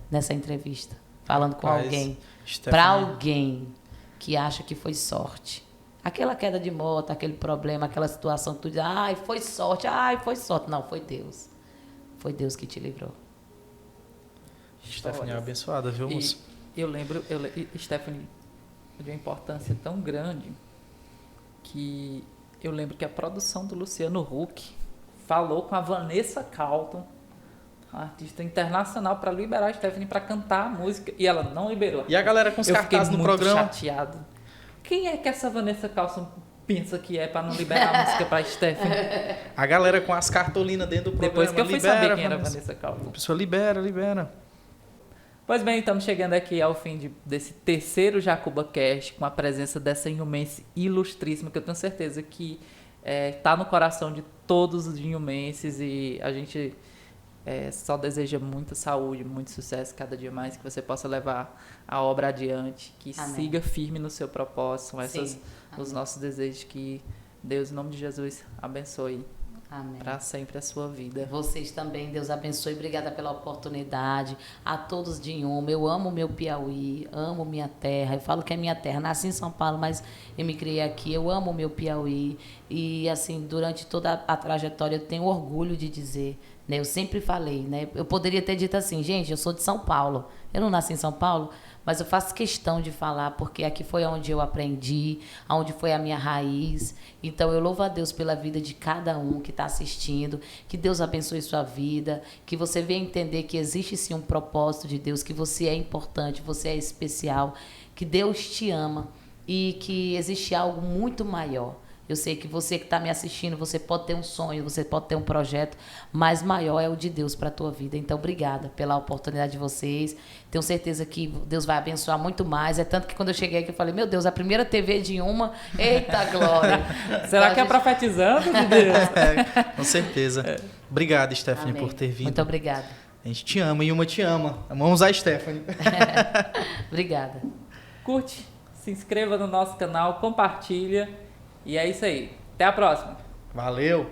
[SPEAKER 3] nessa entrevista. Falando com alguém, para alguém que acha que foi sorte. Aquela queda de moto, aquele problema, aquela situação que tu diz, foi sorte. Não, foi Deus. Foi Deus que te livrou.
[SPEAKER 2] Stephanie é abençoada, viu, moço?
[SPEAKER 1] Eu lembro, Stephanie, de uma importância tão grande que eu lembro que a produção do Luciano Huck falou com a Vanessa Carlton uma artista internacional, para liberar a Stephanie para cantar a música, e ela não liberou.
[SPEAKER 2] E a galera com os cartazes no programa?
[SPEAKER 1] Eu fiquei muito chateado. Quem é que essa Vanessa Carlson pensa que é para não liberar a música para Stephanie?
[SPEAKER 2] A galera com as cartolinas dentro do programa.
[SPEAKER 1] Depois que eu fui saber quem era Vanessa Carlson.
[SPEAKER 2] A pessoa libera.
[SPEAKER 1] Pois bem, estamos chegando aqui ao fim desse terceiro Jacuba Cast, com a presença dessa inhumense ilustríssima, que eu tenho certeza que está no coração de todos os inhumenses, e a gente só deseja muita saúde, muito sucesso cada dia mais, que você possa levar a obra adiante, que
[SPEAKER 3] Amém.
[SPEAKER 1] siga firme no seu propósito. São esses os
[SPEAKER 3] Amém.
[SPEAKER 1] nossos desejos, que Deus, em nome de Jesus, abençoe
[SPEAKER 3] Amém.
[SPEAKER 1] para sempre a sua vida.
[SPEAKER 3] Vocês também, Deus abençoe. Obrigada pela oportunidade. A todos de Inhuma. Eu amo meu Piauí, amo minha terra. Eu falo que é minha terra. Nasci em São Paulo, mas eu me criei aqui. Eu amo meu Piauí. E, assim, durante toda a trajetória, eu tenho orgulho de dizer, né? Eu sempre falei, né? Eu poderia ter dito assim, gente, eu sou de São Paulo. Eu não nasci em São Paulo, mas eu faço questão de falar, porque aqui foi onde eu aprendi, onde foi a minha raiz. Então, eu louvo a Deus pela vida de cada um que está assistindo, que Deus abençoe sua vida, que você venha entender que existe sim um propósito de Deus, que você é importante, você é especial, que Deus te ama e que existe algo muito maior. Eu sei que você que está me assistindo, você pode ter um sonho, você pode ter um projeto, mas maior é o de Deus para a tua vida. Então, obrigada pela oportunidade de vocês. Tenho certeza que Deus vai abençoar muito mais. É tanto que quando eu cheguei aqui, eu falei, meu Deus, a primeira TV de Inhuma, eita glória.
[SPEAKER 1] Será que é profetizando, meu Deus?
[SPEAKER 2] Com certeza. Obrigado, Stephanie,
[SPEAKER 3] Amém.
[SPEAKER 2] por ter vindo.
[SPEAKER 3] Muito obrigada.
[SPEAKER 2] A gente te ama, Inhuma te ama. Amamos a Stephanie.
[SPEAKER 3] Obrigada.
[SPEAKER 1] Curte, se inscreva no nosso canal, compartilha. E é isso aí. Até a próxima.
[SPEAKER 2] Valeu!